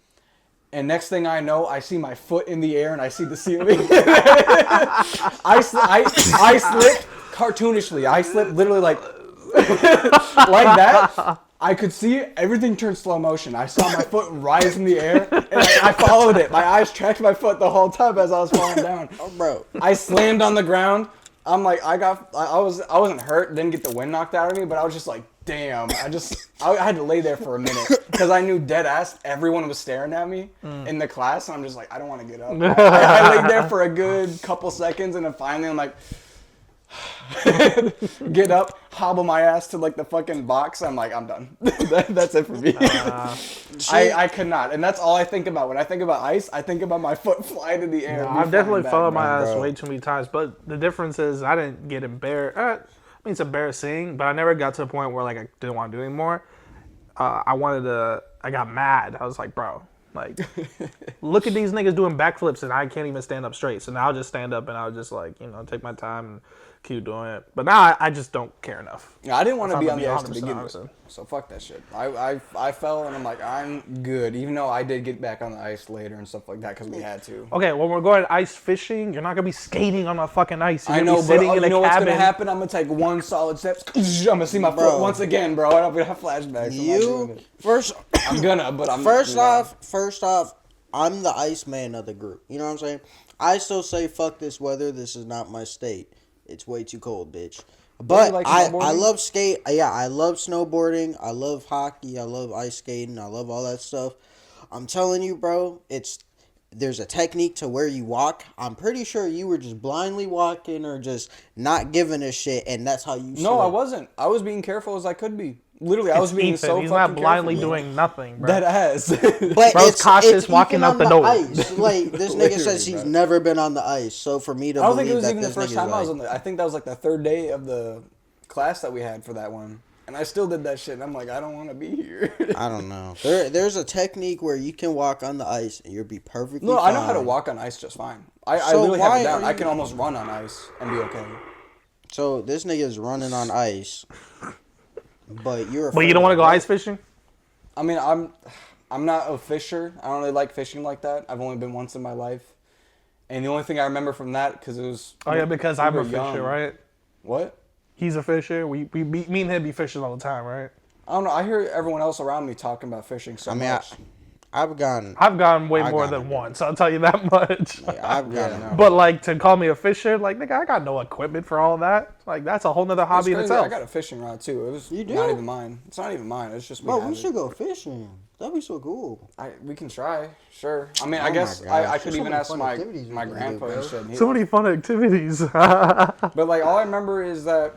And next thing I know, I see my foot in the air and I see the ceiling. I slipped cartoonishly. I slipped literally like that. I could see it. Everything turned slow motion. I saw my foot rise in the air and I followed it. My eyes tracked my foot the whole time as I was falling down. Oh, bro. I slammed on the ground. I'm like, I wasn't hurt, didn't get the wind knocked out of me, but I was just like, damn. I had to lay there for a minute because I knew dead ass everyone was staring at me in the class, and I'm just like, I don't want to get up. I laid there for a good couple seconds, and then finally I'm like, get up, hobble my ass to like the fucking box. I'm like, I'm done. That's it for me. I could not, and that's all I think about when I think about ice. I think about my foot flying in the air. No, I've definitely fell on my ass bro. way too many times, but the difference is I didn't get embarrassed. I mean, it's embarrassing, but I never got to the point where like I didn't want to do it anymore. I got mad. I was like, bro, like, look at these niggas doing backflips and I can't even stand up straight. So now I'll just stand up and I'll just like, take my time and keep doing it. But now I just don't care enough. Yeah, I didn't want to If be I'm on the gonna ice be to begin 100% with, honest. so fuck that shit. I fell and I'm like, I'm good, even though I did get back on the ice later and stuff like that because we had to. Okay, when we're going ice fishing, you're not gonna be skating on the fucking ice. You're I gonna know, be but sitting in you a know what's cabin. gonna happen? I'm gonna take one solid step. I'm gonna see my foot once again, bro. I'm gonna have flashbacks. I'm not doing it. First off, I'm the ice man of the group. You know what I'm saying? I still say fuck this weather. This is not my state. It's way too cold, bitch. But like I snowboarding? love skate. Yeah, I love snowboarding. I love hockey. I love ice skating. I love all that stuff. I'm telling you, bro, there's a technique to where you walk. I'm pretty sure you were just blindly walking or just not giving a shit, and that's how you. No, I slip. wasn't. I was being careful as I could be. Literally, I was It's being Ethan. so He's fucking not blindly careful. doing nothing, bro. That ass. But Bro's cautious it's walking even out on the door. Ice. Like this nigga Literally, says he's bro. never been on the ice. So for me to I don't believe think it was that even the this first nigga's time I was like- on the. I think that was like the third day of the class that we had for that one, and I still did that shit. And I'm like, I don't want to be here. I don't know. There's a technique where you can walk on the ice and you'll be perfectly No, fine. I know how to walk on ice just fine. I So literally have why it down. are I you- can almost run on ice and be okay. So this nigga's running on ice, but you're. But you don't want to go ice fishing? I mean, I'm not a fisher. I don't really like fishing like that. I've only been once in my life, and the only thing I remember from that because it was. Oh yeah, because we I'm were a fisher, young. right? What? He's a fisher. Me and him be fishing all the time, right? I don't know. I hear everyone else around me talking about fishing so I mean, much. I've gone. I've gone way more gone than it. once. I'll tell you that much. I've Yeah, gone. no. But like to call me a fisher, like nigga, I got no equipment for all that. Like that's a whole nother It's hobby in crazy. itself. I got a fishing rod too. It was You do? not even mine. It's not even mine. It's just Bro, have we it. should go fishing. That'd be so cool. We can try. Sure. I mean, Oh I my guess gosh, I there's could so even many ask fun my activities we can do, grandpa and bro. shit. He- So many fun activities. But like all I remember is that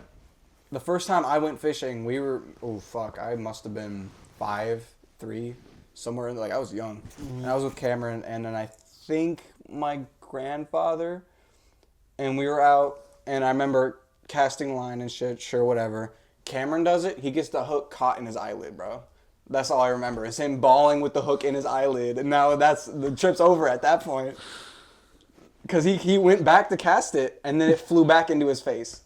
the first time I went fishing, we were I must have been 5, 3, somewhere in I was young. And I was with Cameron and then I think my grandfather and we were out and I remember casting line and shit, sure whatever. Cameron does it, he gets the hook caught in his eyelid, bro. That's all I remember. Is him bawling with the hook in his eyelid, and now the trip's over at that point. Because he went back to cast it, and then it flew back into his face.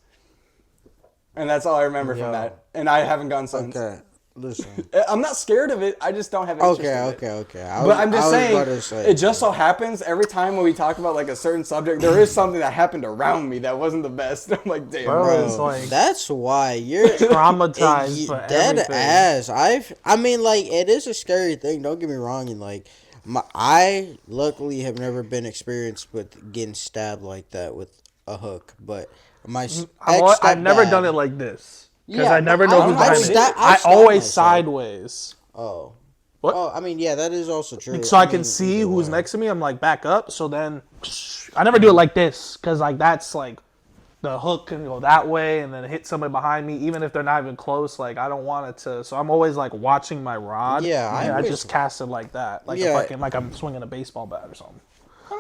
And that's all I remember from that. And I haven't gone since. Okay, listen. I'm not scared of it. I just don't have interest in it. Okay. But I'm just saying, it just so happens every time when we talk about like a certain subject, there is something that happened around me that wasn't the best. I'm like, damn, Bro, it's like that's why you're traumatized for dead everything. ass. I mean, like, it is a scary thing. Don't get me wrong. And like, I luckily have never been experienced with getting stabbed like that with a hook. But I've never done it like this because I never know who's behind me. I always sideways. Oh. What? Oh, I mean, yeah, that is also true. So I can see who's next to me. I'm like back up. So then I never do it like this because like that's like the hook can go that way and then hit somebody behind me, even if they're not even close. Like I don't want it to. So I'm always like watching my rod. Yeah, I just cast it like that, like like I'm swinging a baseball bat or something.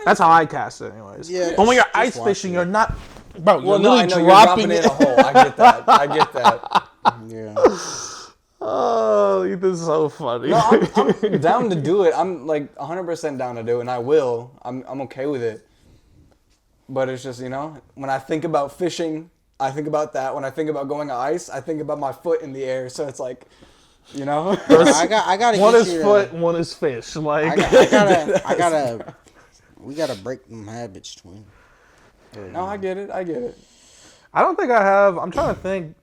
That's how I cast it, anyways. Yeah. But when you're ice fishing, you're not, bro. You're literally dropping it in a hole. I get that. I get that. Yeah. Oh, this is so funny. No, I'm down to do it. I'm like 100% down to do it, and I will. I'm okay with it. But it's just, when I think about fishing, I think about that. When I think about going on ice, I think about my foot in the air. So it's like, I gotta. One is foot, one is fish. Like I gotta. We gotta break them habits, twin. No, I get it. I don't think I have. I'm trying to think.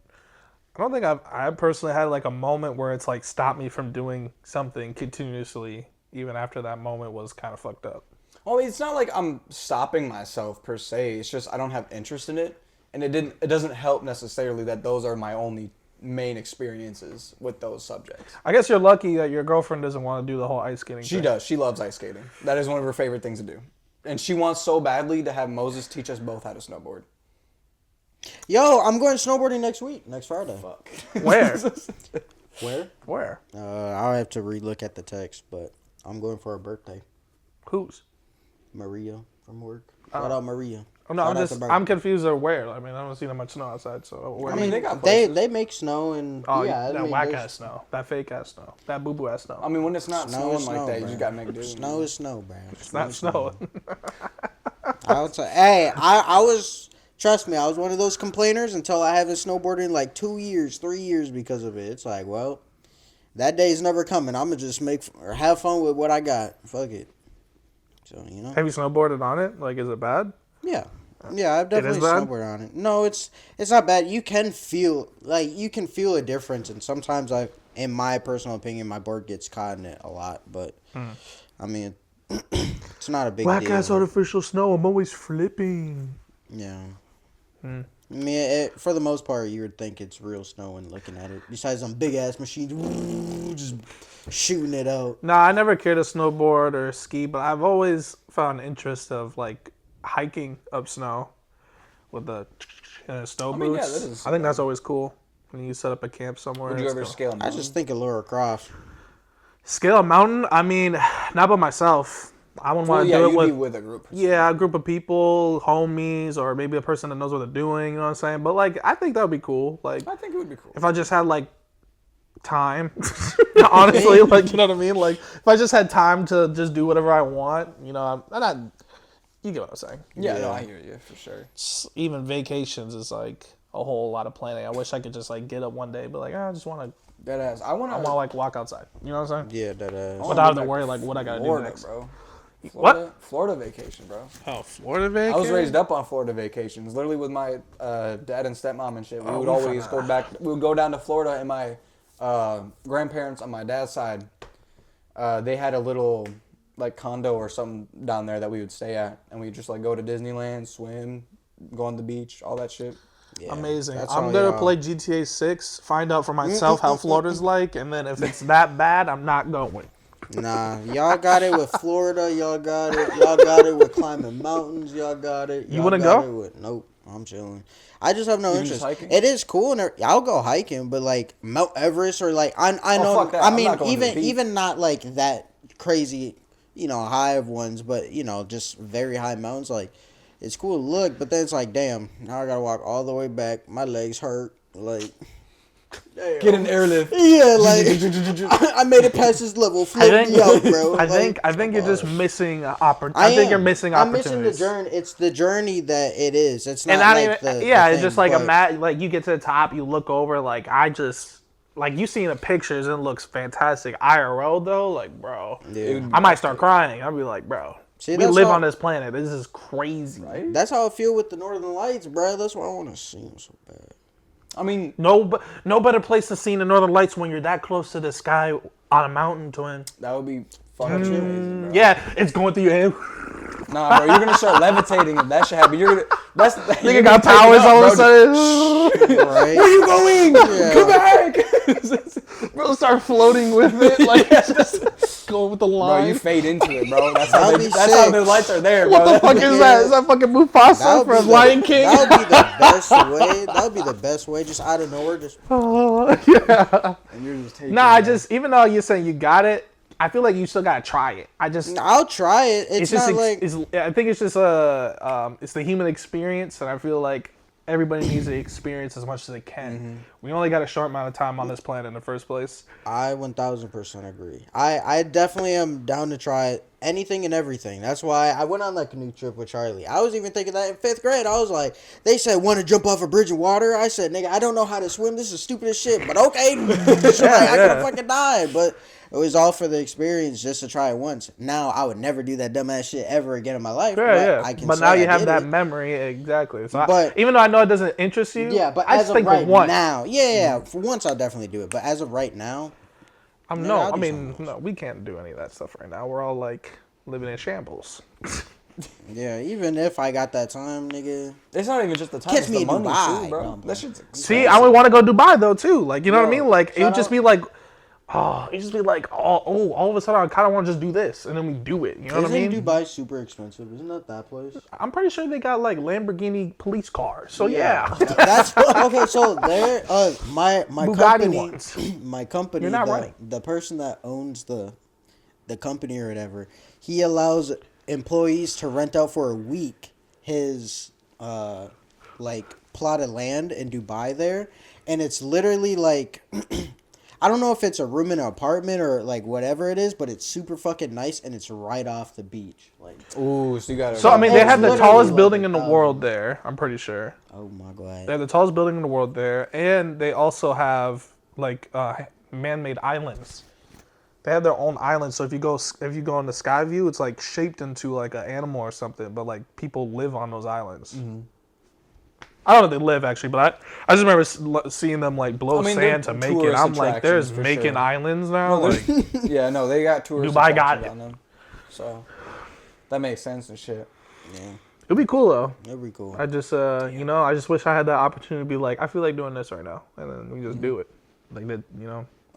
I don't think I personally had like a moment where it's like stopped me from doing something continuously, even after that moment was kind of fucked up. Well, it's not like I'm stopping myself per se. It's just I don't have interest in it, and it doesn't help necessarily that those are my only main experiences with those subjects. I guess you're lucky that your girlfriend doesn't want to do the whole ice skating She thing. does. She loves ice skating. That is one of her favorite things to do. And she wants so badly to have Moses teach us both how to snowboard. Yo, I'm going snowboarding next Friday. Fuck. Where? Where? I'll have to relook at the text, but I'm going for a birthday. Whose? Maria from work. Shout out Maria. Oh, no, I'm confused of where. I mean, I don't see that much snow outside, so where? I mean, they make snow and that whack ass snow, that fake ass snow, that boo boo ass snow. I mean, when it's not snowing like that, you just gotta make do. Snow is snow, bro. It's not snowing. I was. Trust me, I was one of those complainers until I haven't snowboarded in like 2 years, 3 years because of it. It's like, well, that day's never coming. I'm gonna just have fun with what I got. Fuck it. So Have you snowboarded on it? Like, is it bad? Yeah, I've definitely snowboarded on it. No, it's not bad. You can feel a difference, and sometimes in my personal opinion, my board gets caught in it a lot. But I mean, it's not a big deal. Black ass artificial snow. I'm always flipping. Yeah. I mean, for the most part, you would think it's real snow when looking at it. Besides some big ass machines, just shooting it out. No, I never cared to snowboard or ski, but I've always found interest of like hiking up snow with the snow boots. I think that's always cool when you set up a camp somewhere. Would you ever scale a mountain? I just think of Laura Croft. Scale a mountain? I mean, not by myself. I wouldn't want to do it with a group. Yeah, a group of people, homies, or maybe a person that knows what they're doing. You know what I'm saying? But like, I think that would be cool. Like, I think it would be cool if I just had like time. Honestly, like, you know what I mean? Like, if I just had time to just do whatever I want, I'm not. You get what I'm saying? Yeah, no, I hear you for sure. Even vacations is like a whole lot of planning. I wish I could just like get up one day, but like, I just want to. Deadass. I want to like walk outside. You know what I'm saying? Yeah, deadass. Without having to worry like what I gotta do next. Bro. What? Florida vacation, bro. Oh, Florida vacation? I was raised up on Florida vacations. Literally with my dad and stepmom and shit. We would always go back. We would go down to Florida, and my grandparents on my dad's side, they had a little like condo or something down there that we would stay at, and we'd just like go to Disneyland, swim, go on the beach, all that shit. Yeah, amazing. I'm gonna play GTA 6, find out for myself how Florida's like, and then if it's that bad, I'm not going. Nah, y'all got it with Florida. Y'all got it with climbing mountains. Y'all got it. You wanna go? Nope, I'm chilling. I just have no interest. Just hiking? It is cool, and I'll go hiking, but like Mount Everest or like I know. Fuck that. I I'm mean, not going to the beach. even not like that crazy, high of ones, but just very high mountains. Like it's cool to look, but then it's like, damn, now I gotta walk all the way back. My legs hurt. Like Get an airlift. Yeah, like I made it past this level. Float me out, bro. I think you're just missing I think you're missing opportunities. I'm missing the journey. It's the journey that it is. It's not and not like even, the yeah, the it's just thing, like but like you get to the top, you look over, like you see the pictures and it looks fantastic. IRL though, like bro, Yeah. I might start crying. I'll be like, bro, See, we that's live how- on this planet. This is crazy. Right? That's how I feel with the Northern Lights, bro. That's why I want to see them so bad. I mean, No better place to see the Northern Lights when you're that close to the sky on a mountain, twin. that would be fucking amazing, bro. Yeah, it's going through your hand. Nah, bro, you're gonna start levitating if that shit happen. You're gonna. That's Nigga got powers all of a sudden. Right? Where you going? Yeah. Come back. Bro, start floating with it, like just go with the Bro, line. you fade into it, bro. That's how, That'd be that's how sick. the lights are there, What bro. the fuck is that? Is that fucking Mufasa from Lion King? That would be the best way. That would be the best way. Just out of nowhere, just Yeah. And you're just taking Nah, it. even though you're saying you got it, I feel like you still gotta try it. I'll try it. It's just not like I think it's just it's the human experience, and I feel like everybody needs to experience as much as they can. We only got a short amount of time on this planet in the first place. I 1000% agree. I definitely am down to try anything and everything. That's why I went on that canoe trip with Charlie. I was even thinking that in 5th grade. I was like, they said, want to jump off a bridge of water? I said, nigga, I don't know how to swim. This is stupid as shit. But okay. So like, I could have fucking died. But it was all for the experience just to try it once. Now, I would never do that dumbass shit ever again in my life. Yeah, but I can but say now I you have did that it. memory, exactly. So But- even though I know it doesn't interest you, Yeah, but I as just of think right once. now, yeah, for once I'll definitely do it. But as of right now, I I'll do mean, something no, we can't do any of that stuff right now. We're all like living in shambles. yeah, even if I got that time, nigga. It's not even just the time. Catch It's me the in money Dubai. too, bro. No, bro. That shit's See, I would want to go Dubai though too. Like, you know what I Yo, mean? Like, it would shout just out- be like, oh, it just be like, all of a sudden I kind of want to just do this, and then we do it. You know what I Isn't mean? Dubai super expensive? Isn't that place? I'm pretty sure they got like Lamborghini police cars. So yeah. That's okay. So there, my Bugatti company, ones. my company, You're not right. the person that owns the company or whatever, he allows employees to rent out for a week his like plot of land in Dubai there, and it's literally like. I don't know if it's a room in an apartment or like whatever it is, but it's super fucking nice and it's right off the beach. Like, Ooh, so you gotta. So I mean, they It's have the literally tallest like building a in the thousand. world there. I'm pretty sure. oh my god. They have the tallest building in the world there, and they also have like man-made islands. They have their own islands. So if you go on the sky view, it's like shaped into like an animal or something, but like people live on those islands. I don't know if they live actually, but I just remember seeing them like blow I mean, they're sand to make it. tourist I'm like, there's attractions for making sure. islands now. No, Like, yeah, no, they got tourist Dubai got attractions it. on them, so that makes sense and shit. Yeah, it'd be cool though. that'd be cool. I just I just wish I had that opportunity to be like, I feel like doing this right now, and then we just do it. Like that,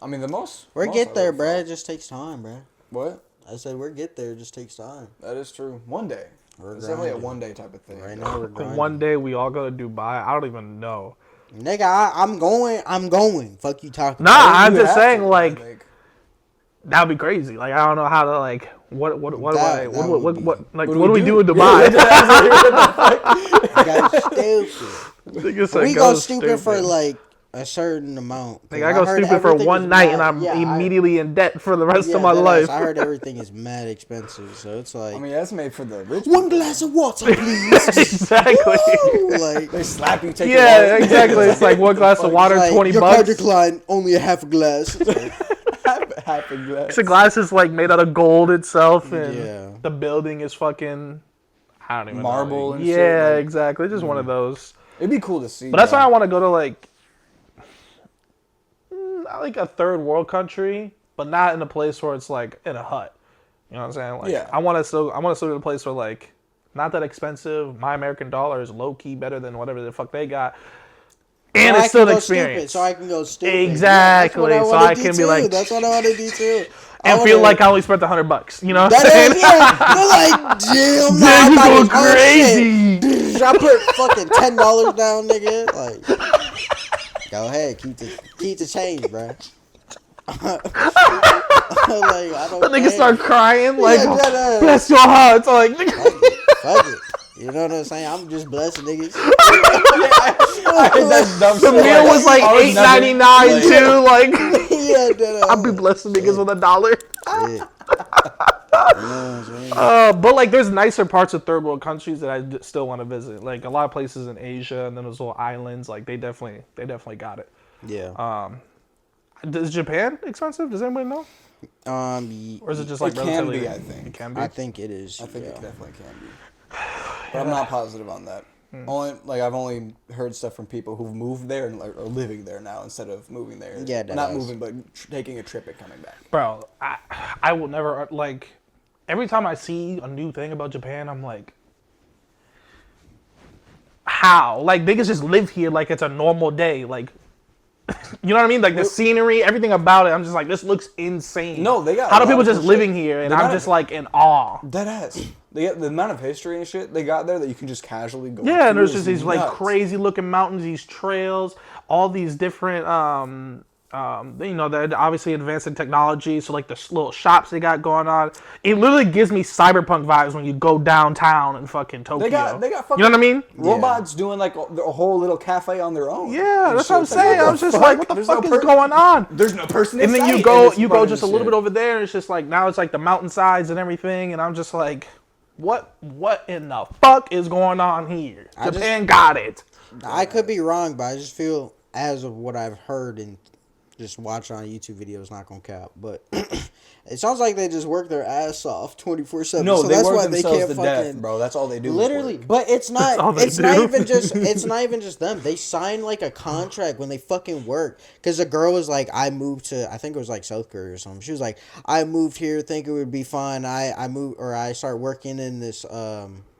I mean, the most. We're most get I there, would bruh. thought- It just takes time, bruh. What? I said we're get there. It just takes time. That is true. One day. We're It's definitely a grinding. 1 day type of thing. Right now we're grinding. one day we all go to Dubai. I don't even know. Nigga, I'm going. I'm going. Fuck you talking. Nah, I I'm mean, you just have saying to, like that'd be crazy. Like I don't know how to like what That do What we do? do in Dubai? You guys stupid. Nigga said We go go stupid for like a certain amount. Like I go stupid for one night and I'm immediately in debt for the rest of my life. I heard everything is mad expensive, so it's like I mean, that's made for the rich. one glass of water, please. Exactly. Woo! Like, They slap you, take Yeah, your wallet. exactly. It's like one glass of water, like, $20. your card declined, only a half a glass. It's like, half a glass. The glass is like made out of gold itself, and Yeah. the building is fucking I don't even Marble know. and yeah, shit, like- exactly. Just one of those. It'd be cool to see. But that's why I though. want to go to like not like a third world country, but not in a place where it's like in a hut. You know what I'm saying? Like Yeah. I want to still go to a place where like not that expensive. My American dollar is low key better than whatever the fuck they got. And so it's I still can an go experience. Stupid, so I can go stupid. Exactly, Yeah, that's so what I, I wanna do can be too. like- That's what I want to do too. and feel like I only spent $100. You know what I'm That saying? is, yeah. You're like, damn, Damn, nah, I you thought go it was all shit. crazy. I put fucking $10 down, nigga. Like, go ahead, keep the change, bro. Like, I don't. The niggas care. start crying like, deadass. bless your heart. It's like, Fuck it. You know what I'm saying? I'm just blessing niggas. That's dumb The shit. meal was like I was never- $8.99 too. Like, Yeah, that, I'd be blessing niggas with $1. yeah. You know what I'm saying? But like, there's nicer parts of third world countries that I still want to visit. Like a lot of places in Asia, and then those little islands. Like they definitely got it. Yeah. Is Japan expensive? Does anybody know? Or is it just like It can relatively? be, I think. It can be. I think it is. I think yeah. it definitely can be. But I'm not positive on that. I've only heard stuff from people who've moved there and are living there now instead of moving there. Yeah, not moving, but taking a trip and coming back. Bro, I will never like. Every time I see a new thing about Japan, I'm like, how? Like niggas just live here like it's a normal day. Like, you know what I mean? Like the scenery, everything about it. I'm just like, this looks insane. No, they got. How a do lot people of just cool living shit. here? And They I'm got just like in awe. Dead ass. They got the amount of history and shit they got there that you can just casually go. Yeah, to and there's is just these like nuts. crazy looking mountains, these trails, all these different you know, they're obviously advanced in technology, so like the little shops they got going on. It literally gives me cyberpunk vibes when you go downtown in fucking Tokyo. They got fucking, you know what I mean? Robots doing like a whole little cafe on their own. Yeah, and that's shit. what I'm It's saying. what I was the just fuck? like, what the There's fuck no is going on? There's no person. And then inside, you and go it's running just a little shit. bit over there, and it's just like now it's like the mountainsides and everything, and I'm just like, what in the fuck is going on here? Japan got it. I could be wrong, but I just feel, as of what I've heard and just watch on YouTube videos, not gonna cap, but it sounds like they just work their ass off 24/7. No, so they that's work why they themselves can't to fucking death, bro. That's all they do. is literally. work. But it's not. all they It's not do. even just. It's not even just them. They sign like a contract when they fucking work. Because the girl was like, I moved to, I think it was like South Korea or something. She was like, I moved here, think it would be fun. I moved, or I start working in this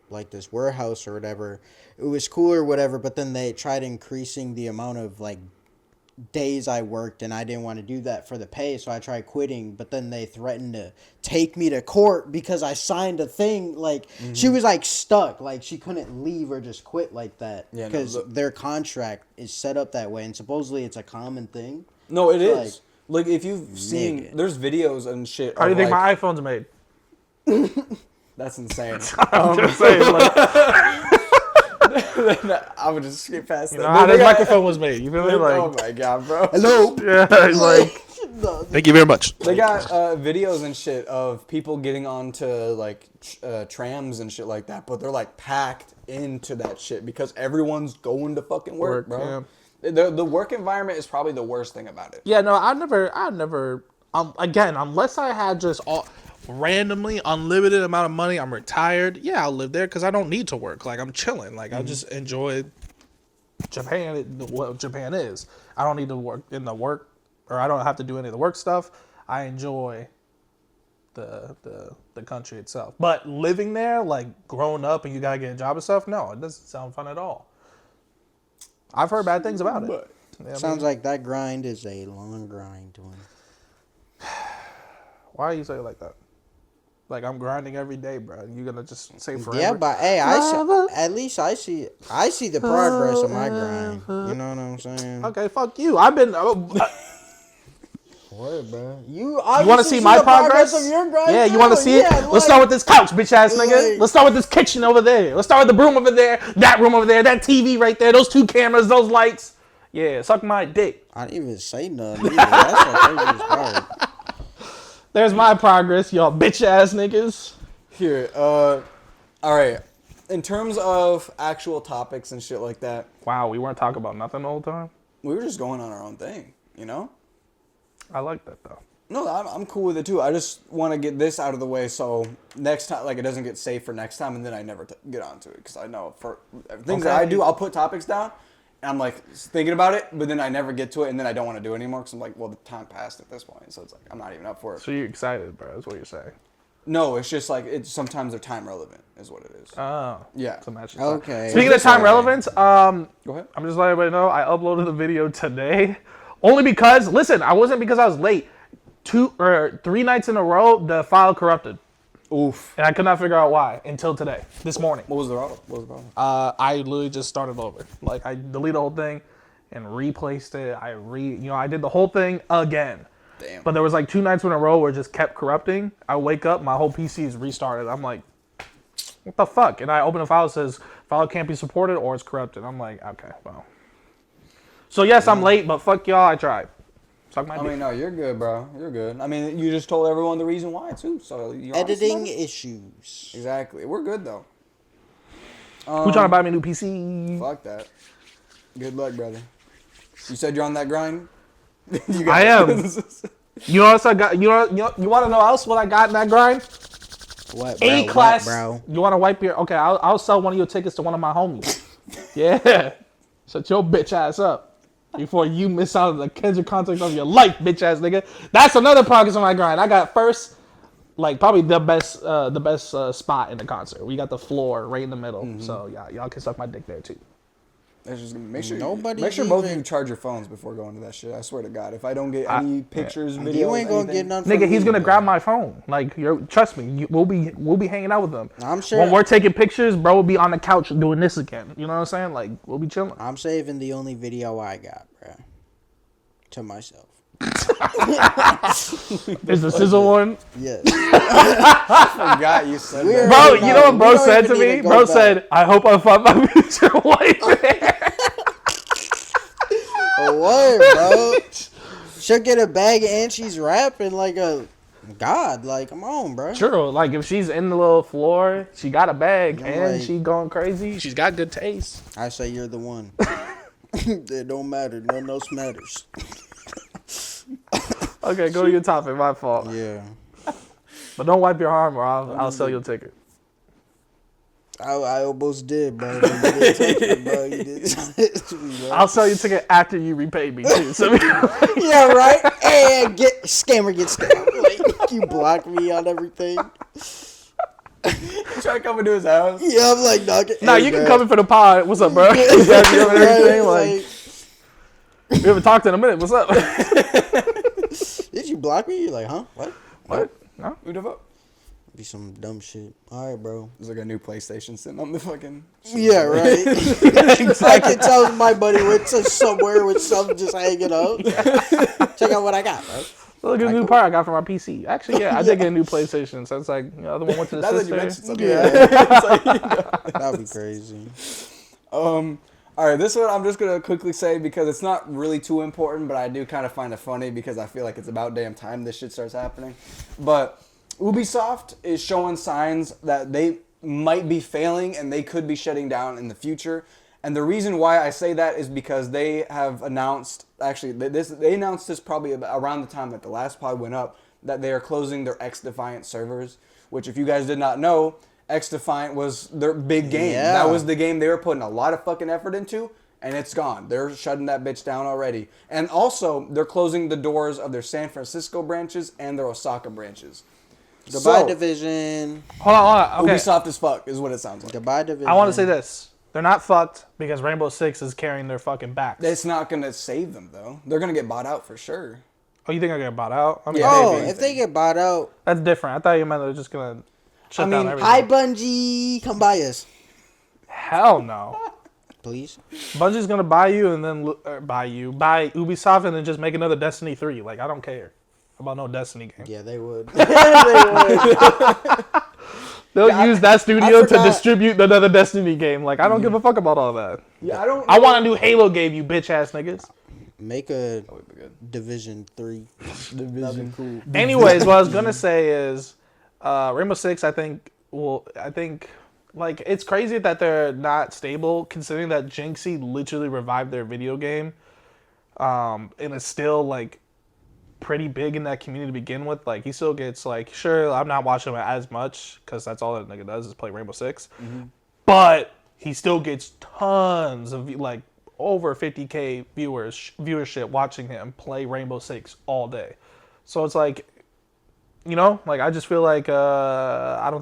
like this warehouse or whatever. It was cool or whatever. But then they tried increasing the amount of like days I worked, and I didn't want to do that for the pay, so I tried quitting. But then they threatened to take me to court because I signed a thing. Like she was like stuck, like she couldn't leave or just quit like that because their contract is set up that way, and supposedly it's a common thing. No, it is. Like if you've seen, nigga. there's videos and shit. How do you think like, my iPhone's made? That's insane. I'm just saying, like, I would just skip past that. how this microphone was made. You feel me? Oh Like, my god, bro. Hello. yeah, it's like, thank you very much. They got videos and shit of people getting onto like trams and shit like that, but they're like packed into that shit because everyone's going to fucking work, bro. Yeah. The work environment is probably the worst thing about it. Yeah, no, I never. Again, unless I had just randomly unlimited amount of money, I'm retired. Yeah, I'll live there because I don't need to work. Like I'm chilling. Like I just enjoy Japan. What Japan is. I don't need to work in the work, or I don't have to do any of the work stuff. I enjoy the country itself. But living there, like growing up, and you gotta get a job and stuff. No, it doesn't sound fun at all. I've heard bad things about it. Yeah, Sounds like that grind is a long grind to him. Why you say it like that? Like I'm grinding every day, bro. You gonna just say forever? Yeah, but hey, at least I see the progress of my grind. You know what I'm saying? Okay, fuck you. I've been. What, bro? You want to see my the progress? of your grind? Yeah, you want to see it? Yeah, Let's start with this couch, bitch ass nigga. like- Let's start with this kitchen over there. Let's start with the room over there, that room over there, that TV right there, those two cameras, those lights. Yeah, suck my dick. I didn't even say nothing either. That's the craziest part. There's my progress, y'all bitch ass niggas. Here, all right. In terms of actual topics and shit like that, Wow, we weren't talking about nothing the whole time. we were just going on our own thing, you know? I like that though. No, I'm cool with it too. I just want to get this out of the way so next time, like, it doesn't get saved for next time, and then I never get onto it because I know for things that I do, I'll put topics down, and I'm like thinking about it, but then I never get to it, and then I don't want to do it anymore because I'm like, well, the time passed at this point, so it's like I'm not even up for it. So you're excited, bro? That's what you're saying. No, it's just like sometimes they're time relevant, is what it is. Oh, Yeah. So match Okay. Speaking of time relevance, Go ahead. I'm just letting everybody know I uploaded the video today, only because listen, I wasn't because I was late. 2 or 3 nights in a row, the file corrupted, Oof. and I could not figure out why until today, this morning. What was the problem? I literally just started over. Like I deleted the whole thing and replaced it. I did the whole thing again. Damn. But there was like 2 nights in a row where it just kept corrupting. I wake up, my whole PC is restarted. I'm like, what the fuck? And I open a file that says file can't be supported or it's corrupted. I'm like, okay, well. So yes, I'm late, but fuck y'all, I tried. Suck my I dick. mean, no, you're good, bro. You're good. I mean, you just told everyone the reason why too. So you're honest Editing about it? issues. Exactly. We're good though. Who trying to buy me a new PC? Fuck that. Good luck, brother. You said you're on that grind. I am. You know what else I got? You want to know else what I got in that grind? What, bro? A class. What, bro? You want to wipe your? Okay, I'll sell one of your tickets to one of my homies. Yeah. Shut your bitch ass up before you miss out on the Kendrick context of your life, bitch ass nigga. That's another progress on my grind. I got first, like probably the best spot in the concert. We got the floor right in the middle, so y'all can suck my dick there too. Just make sure Nobody's make sure both of even- you charge your phones before going to that shit. I swear to God, if I don't get any pictures, videos, You ain't gonna anything, get none from Nigga, he's me, gonna bro. grab my phone. Like, trust me, we'll be hanging out with them. I'm sure- When we're taking pictures, bro will be on the couch doing this again. You know what I'm saying? Like, we'll be chilling. I'm saving the only video I got, bro. To myself. Is the sizzle one? Yes. I forgot you said We're- that. Bro, No, you know what we bro don't said even to need me? to go Bro back. said, I hope I find my future wife there. What, bro? She'll get a bag and she's rapping like a god. Like, come on, bro. True, like if she's in the little floor, she got a bag I'm and like- she going crazy. She's got good taste. I say you're the one. It don't matter. Nothing else matters. Okay, go to your topic. My fault. Yeah. But don't wipe your arm or I'll sell you a ticket. I almost did, bro. You didn't touch me, bro. You didn't touch me, bro. I'll sell you a ticket after you repay me too. So Yeah, right? And scammer gets scammed. Like, you block me on everything. Try to come into his house. Yeah, I'm like, dog. nah, you can come in for the pod. What's up, bro? You got me over everything. Like, we haven't talked in a minute. What's up? did you block me? You're like, huh? What? No. Who the fuck? Be some dumb shit. All right, bro. There's like a new PlayStation sitting on the fucking. Yeah, right. I can tell my buddy went to somewhere with something just hanging out. Check out what I got, bro. Look at the new part I got for my PC. Actually, yeah, I did get a new PlayStation. So it's like, you know, the other one went to the Now that you sister. mentioned something, it's like, you know. That'd be crazy. All right, this one I'm just gonna quickly say because it's not really too important, but I do kind of find it funny because I feel like it's about damn time this shit starts happening. But Ubisoft is showing signs that they might be failing and they could be shutting down in the future. And the reason why I say that is because they have announced, actually, they announced this probably around the time that the last pod went up, that they are closing their X-Defiant servers, which if you guys did not know, X-Defiant was their big game. Yeah. That was the game they were putting a lot of fucking effort into, and it's gone. They're shutting that bitch down already. And also, they're closing the doors of their San Francisco branches and their Osaka branches. Goodbye, So, Division. Hold on. Okay. Ubisoft as fuck is what it sounds like. Goodbye, Division. I want to say this. They're not fucked because Rainbow Six is carrying their fucking backs. It's not going to save them, though. They're going to get bought out for sure. Oh, you think I get bought out? I mean, Yeah. Oh, maybe. if they get bought out, that's different. I thought you meant they were just going to shut down everything. hi, Bungie. Come buy us, Hell no. please. Bungie's going to buy you and then buy Ubisoft and then just make another Destiny 3. Like, I don't care about no Destiny game. Yeah, they would. They would. They'll use that studio to forgot. distribute another Destiny game. Like, I don't give a fuck about all that. Yeah, I don't. I want a new Halo game, you bitch ass niggas. Make a That would be good. Division 3. Division. That'd be cool. Anyways, what I was gonna say is, Rainbow Six. I think like it's crazy that they're not stable, considering that Jinxie literally revived their video game, and it's still like pretty big in that community to begin with. Like he still gets like, sure, I'm not watching him as much because that's all that nigga does is play Rainbow Six, but he still gets tons of like over 50K viewership watching him play Rainbow Six all day. So it's like, you know, like I just feel like I don't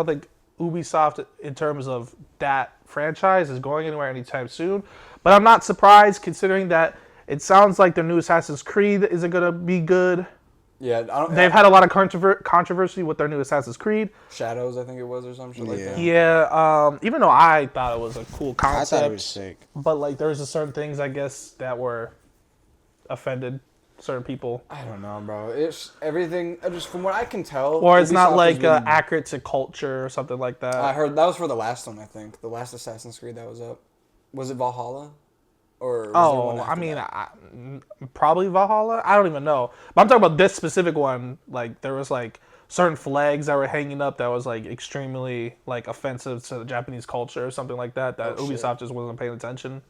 think Ubisoft in terms of that franchise is going anywhere anytime soon. But I'm not surprised considering that it sounds like their new Assassin's Creed isn't gonna be good. Yeah, I don't. They've had a lot of controversy with their new Assassin's Creed. Shadows, I think it was, or some shit like Yeah. that. Yeah, even though I thought it was a cool I concept, thought it was sick. but like there's just certain things I guess that were offended certain people, I don't know, bro. It's everything. Just from what I can tell, or it's not Ubisoft like has been- accurate to culture or something like that. I heard that was for the last one. I think the last Assassin's Creed that was up. Was it Valhalla? Or was there one Oh, I after mean, that? probably Valhalla. I don't even know. But I'm talking about this specific one. Like, there was like certain flags that were hanging up that was like extremely like offensive to the Japanese culture or something like that. That Oh, shit. Ubisoft just wasn't paying attention.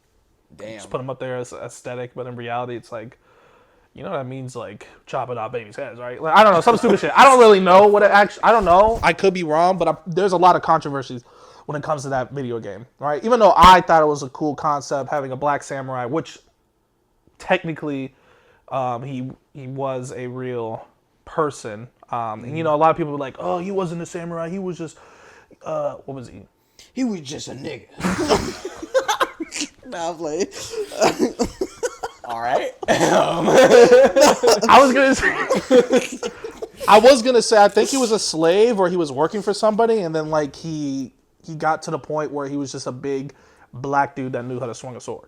Damn. Just put them up there as aesthetic, but in reality, it's like, you know what that means? Like chopping off babies' heads, right? Like, I don't know, some stupid shit. I don't really know what it actually. I don't know. I could be wrong, but there's a lot of controversies when it comes to that video game, right? Even though I thought it was a cool concept having a black samurai, which technically he was a real person. And you know, a lot of people were like, "Oh, he wasn't a samurai. He was just what was he? He was just a nigga. Nah, I'm playing. All right. I was gonna say I think he was a slave or he was working for somebody, and then like he got to the point where he was just a big black dude that knew how to swing a sword.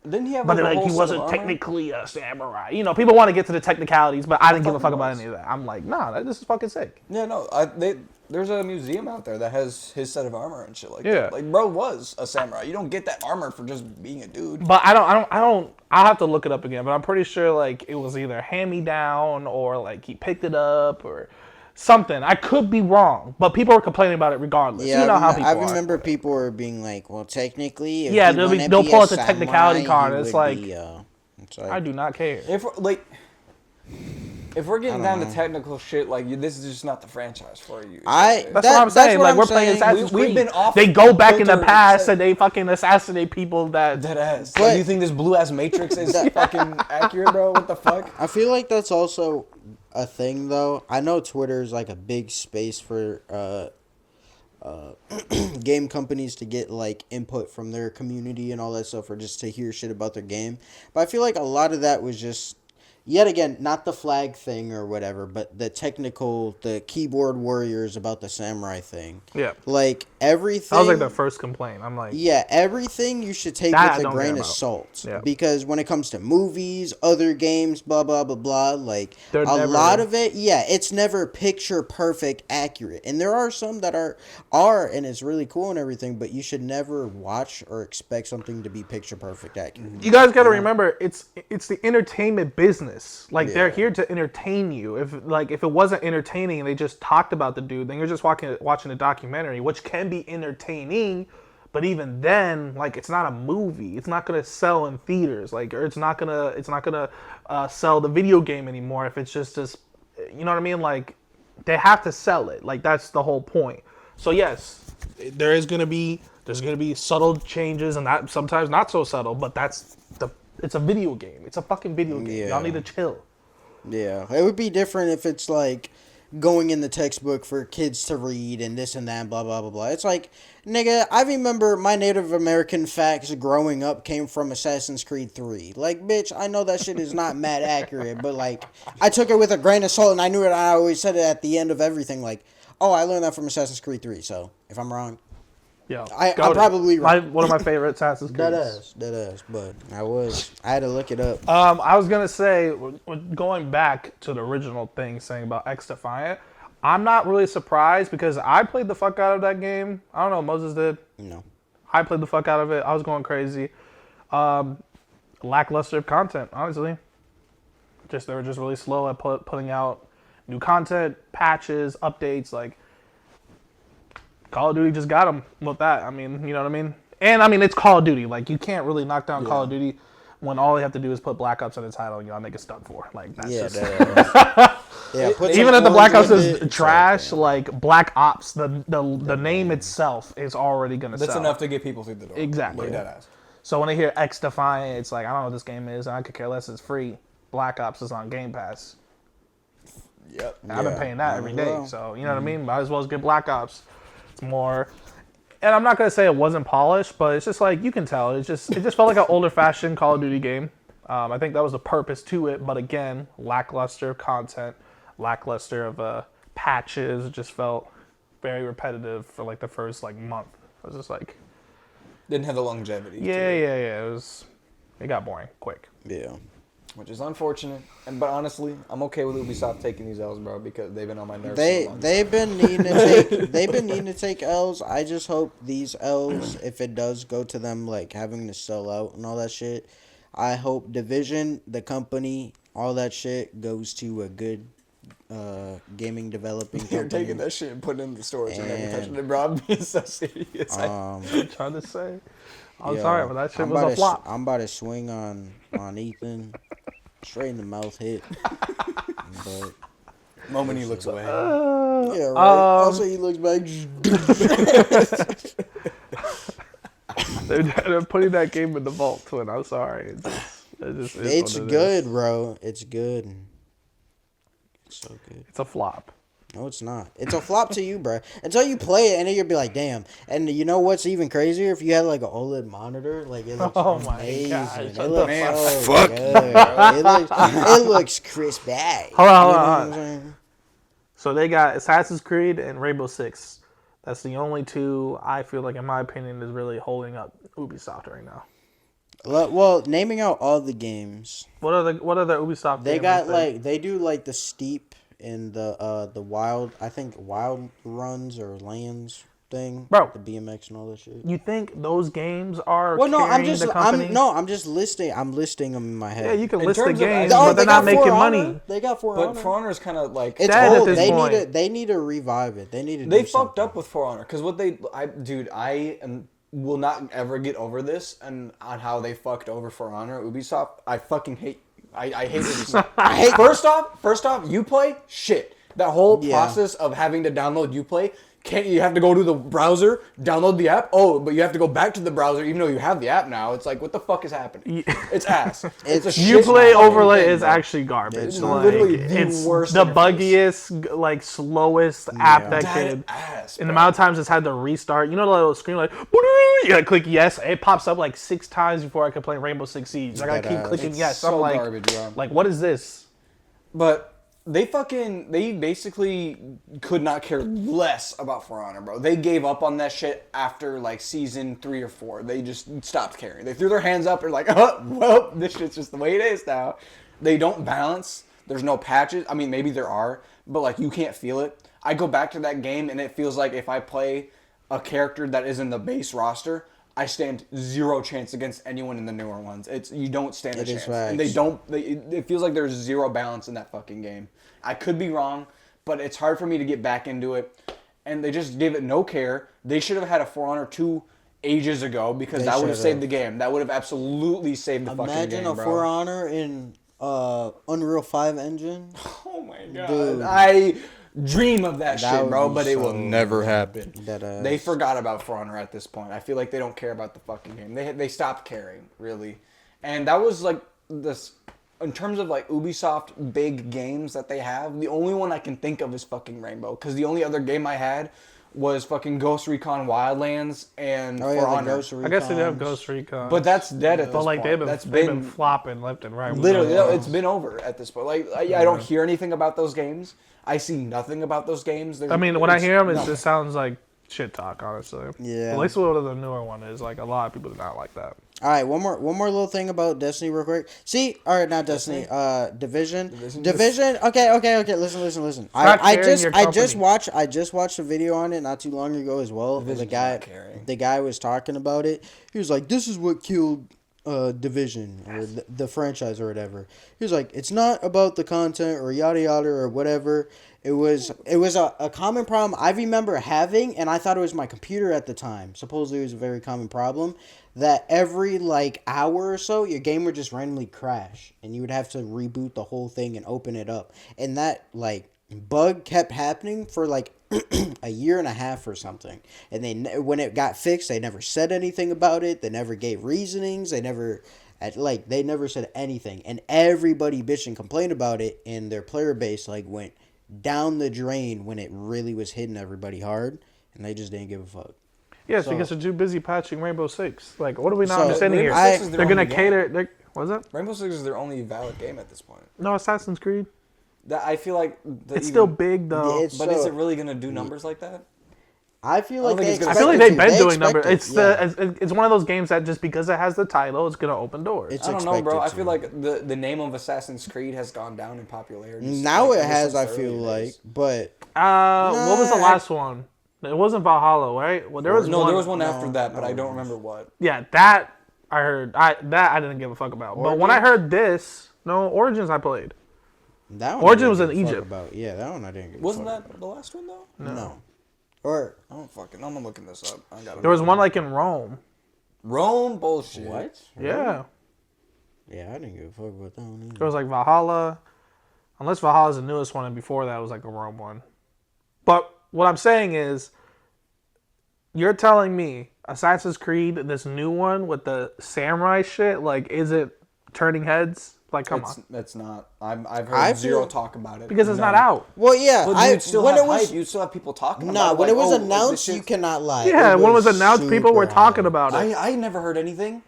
Didn't he have But like, a like whole he set of wasn't armor? technically a samurai. You know, people want to get to the technicalities, but I didn't give a fuck fucking about was. any of that. I'm like, nah, this is fucking sick. Yeah, no. There's a museum out there that has his set of armor and shit like Yeah. that. Like, bro was a samurai. You don't get that armor for just being a dude. But I'll have to look it up again, but I'm pretty sure like it was either hand me down or like he picked it up or something. I could be wrong, but people were complaining about it regardless. Yeah, you know how people I are. remember people were being like, "Well, technically, if Yeah, you they'll wanna pull be out a the samurai, technicality card, he it's would like- be, it's like, I do not care. If we're getting I down don't to know. technical shit, like this is just not the franchise for you. That's what I'm saying. Like we're playing Assassin's We've Creed. been off They go back in the kilter past since- and they fucking assassinate people that. Dead ass. But- Like, you think this blue ass Matrix is fucking accurate, bro? What the fuck? I feel like that's also a thing, though. I know Twitter is like a big space for game companies to get like input from their community and all that stuff, or just to hear shit about their game. But I feel like a lot of that was just, yet again, not the flag thing or whatever, but the keyboard warriors about the samurai thing. Yeah. Like everything. That was like their first complaint. I'm like, Yeah, everything you should take That I with a don't grain care of about. salt. Yeah. Because when it comes to movies, other games, blah, blah, blah, blah, like, They're a never- lot of it, yeah, it's never picture perfect accurate. And there are some that are, and it's really cool and everything, but you should never watch or expect something to be picture perfect accurate. you guys got to remember, it's the entertainment business. Like they're Yeah. here to entertain you. If it wasn't entertaining and they just talked about the dude, then you're just watching a documentary, which can be entertaining. But even then, like it's not a movie. It's not gonna sell in theaters. Like, or it's not gonna sell the video game anymore. If it's just this, you know what I mean? Like, they have to sell it. Like that's the whole point. So yes, there's gonna be subtle changes and that sometimes not so subtle. But it's a video game. It's a fucking video game. Yeah. Y'all need to chill. Yeah, it would be different if it's like going in the textbook for kids to read and this and that, blah, blah, blah, blah. It's like, nigga, I remember my Native American facts growing up came from Assassin's Creed 3. Like, bitch, I know that shit is not mad accurate, but like, I took it with a grain of salt and I knew it. I always said it at the end of everything, like, oh, I learned that from Assassin's Creed 3, so if I'm wrong, Yo, I'm go to it. probably right. One of my favorite Assassin's Creed. Dead ass, but I had to look it up. I was gonna say, going back to the original thing, saying about X Defiant, I'm not really surprised because I played the fuck out of that game. I don't know, Moses did. No. I played the fuck out of it. I was going crazy. Lackluster content, honestly. They were just really slow at putting out new content, patches, updates. Like Call of Duty just got them with that. I mean, you know what I mean? And I mean, it's Call of Duty. Like you can't really knock down Call of Duty when all you have to do is put Black Ops in the title and y'all make it stuck for. Like that's Yeah, just. yeah. Put Even some if the Black orange Ops with is it, it's trash, like, like Black Ops, the name itself is already gonna That's sell. enough to get people through the door. Exactly. Like, dead ass. So when I hear X Defiant, it's like I don't know what this game is, and I could care less. It's free. Black Ops is on Game Pass. Yep. I've been paying that might every as day, well. so you know what I mean. Might as well get Black Ops. It's more, and I'm not gonna say it wasn't polished, but it's just like you can tell. It just felt like an older fashioned Call of Duty game. I think that was the purpose to it, but again, lackluster content, lackluster of patches. It just felt very repetitive for like the first like month. I was just like, Didn't have the longevity. yeah. It got boring quick. Yeah. which is unfortunate. But honestly, I'm okay with Ubisoft taking these L's, bro, because they've been on my nerves. They've been needing to take L's. I just hope these L's, if it does go to them like having to sell out and all that shit, I hope Division, the company, all that shit goes to a good gaming developing company. You're taking that shit and putting it in the stores and never touching it, bro. I'm being so serious. I'm trying to say. I'm Yo, sorry, but that shit was a flop. I'm about to swing on Ethan, straight in the mouth hit. But moment he looks away. yeah, right. Also, he looks back. They're putting that game in the vault, twin. I'm sorry. It's good, bro. It's good. It's so good. It's a flop. No, it's not. It's a flop to you, bro. Until you play it, and then you'll be like, "Damn!" And you know what's even crazier? If you had like an OLED monitor, like it looks amazing. It looks so good. It looks crisp back. Hold on. So they got Assassin's Creed and Rainbow Six. That's the only two I feel like, in my opinion, is really holding up Ubisoft right now. Well, naming out all the games. What other Ubisoft? They got they do like the Steep and the Wild. I think Wild Runs or Lands thing, bro. The BMX and all that shit. You think those games are? Well, no, I'm just listing. I'm listing them in my head. Yeah, you can In list the terms of- games, Oh, but they're not making money. They got For But Honor. For Honor is kind of like It's dead at old. this point. They need to revive it. They need to. They do fucked something. up with For Honor because will not ever get over this and on how they fucked over For Honor. Ubisoft, I fucking hate. I hate Ubisoft. First off, Uplay shit. That whole process of having to download Uplay. You have to go to the browser, download the app. Oh, but you have to go back to the browser even though you have the app now. It's like, what the fuck is happening? It's ass. It's a shit Uplay overlay thing, is bro. actually garbage. It's like, literally the it's worst the interface. buggiest, like slowest app that could. Ass, And the amount of times it's had to restart. You know the little screen like, you gotta click yes. It pops up like 6 times before I can play Rainbow Six Siege. I gotta keep clicking yes. So I'm like, garbage, bro. like what is this? But they basically could not care less about For Honor, bro. They gave up on that shit after like season 3 or 4. They just stopped caring. They threw their hands up and like, oh, well, this shit's just the way it is now. They don't balance. There's no patches. I mean, maybe there are, but like you can't feel it. I go back to that game and it feels like if I play a character that is in the base roster, I stand zero chance against anyone in the newer ones. You don't stand a chance. And it feels like there's zero balance in that fucking game. I could be wrong, but it's hard for me to get back into it. And they just gave it no care. They should have had a For Honor 2 ages ago because that would have saved the game. That would have absolutely saved the fucking game, bro. Imagine a For Honor in Unreal 5 engine. Oh my god. Dude. I dream of that shit, would bro, be but it will so never happen. Deadass. They forgot about For Honor at this point. I feel like they don't care about the fucking game. They stopped caring, really. And that was like this in terms of like Ubisoft big games that they have, the only one I can think of is fucking Rainbow. Because the only other game I had was fucking Ghost Recon Wildlands and For Honor. I guess they did have Ghost Recon. But that's dead at this But like point. they've been flopping left and right. Literally, it's been over at this point. Like I don't hear anything about those games. I see nothing about those games. I mean, when I hear them, it just sounds like shit talk, honestly. Yeah. At least what the newer one is. Like a lot of people do not like that. All right, one more little thing about Destiny real quick. See, all right, not Destiny. Division. Okay. Listen. I just watched a video on it not too long ago as well. The guy was talking about it. He was like, "This is what killed Division or the franchise or whatever." He was like, "It's not about the content or yada yada or whatever." It was a common problem I remember having, and I thought it was my computer at the time. Supposedly it was a very common problem that every like hour or so your game would just randomly crash and you would have to reboot the whole thing and open it up. And that like bug kept happening for like a year and a half or something. And when it got fixed, they never said anything about it. They never gave reasonings. They never said anything. And everybody bitched and complained about it, and their player base like went down the drain when it really was hitting everybody hard, and they just didn't give a fuck. Yes, because they're too busy patching Rainbow Six. Like, what are we not understanding here? They're gonna cater. What's that? Rainbow Six is their only valid game at this point. No, Assassin's Creed. I feel like it's still big though. But is it really gonna do numbers like that? I feel like they I feel like they've been doing numbers. numbers. It's one of those games that just because it has the title, it's gonna open doors. I don't know, bro. I feel like the name of Assassin's Creed has gone down in popularity. Now it has, I feel like, but what was the last one? It wasn't Valhalla, right? Well, there was one after that, but I don't remember what. Yeah, that I heard. I didn't give a fuck about. But when I heard this, Origins I played. That one Origins was in Egypt. Yeah, that one I didn't give a Wasn't fuck that about. the last one though? No. Or I'm looking this up. There was one like in Rome. Rome bullshit. What? Yeah. Yeah, I didn't give a fuck about that one either. There was like Valhalla, unless Valhalla's the newest one, and before that was like a Rome one. But what I'm saying is, you're telling me Assassin's Creed, this new one with the samurai shit, like, is it turning heads? Like, come on. It's not. I've heard zero talk about it. Because it's not out. Well, yeah. But you'd still have hype. You'd still have people talking about it. When like, it was announced, you cannot lie. Yeah, when it was announced, people were talking about it. I never heard anything.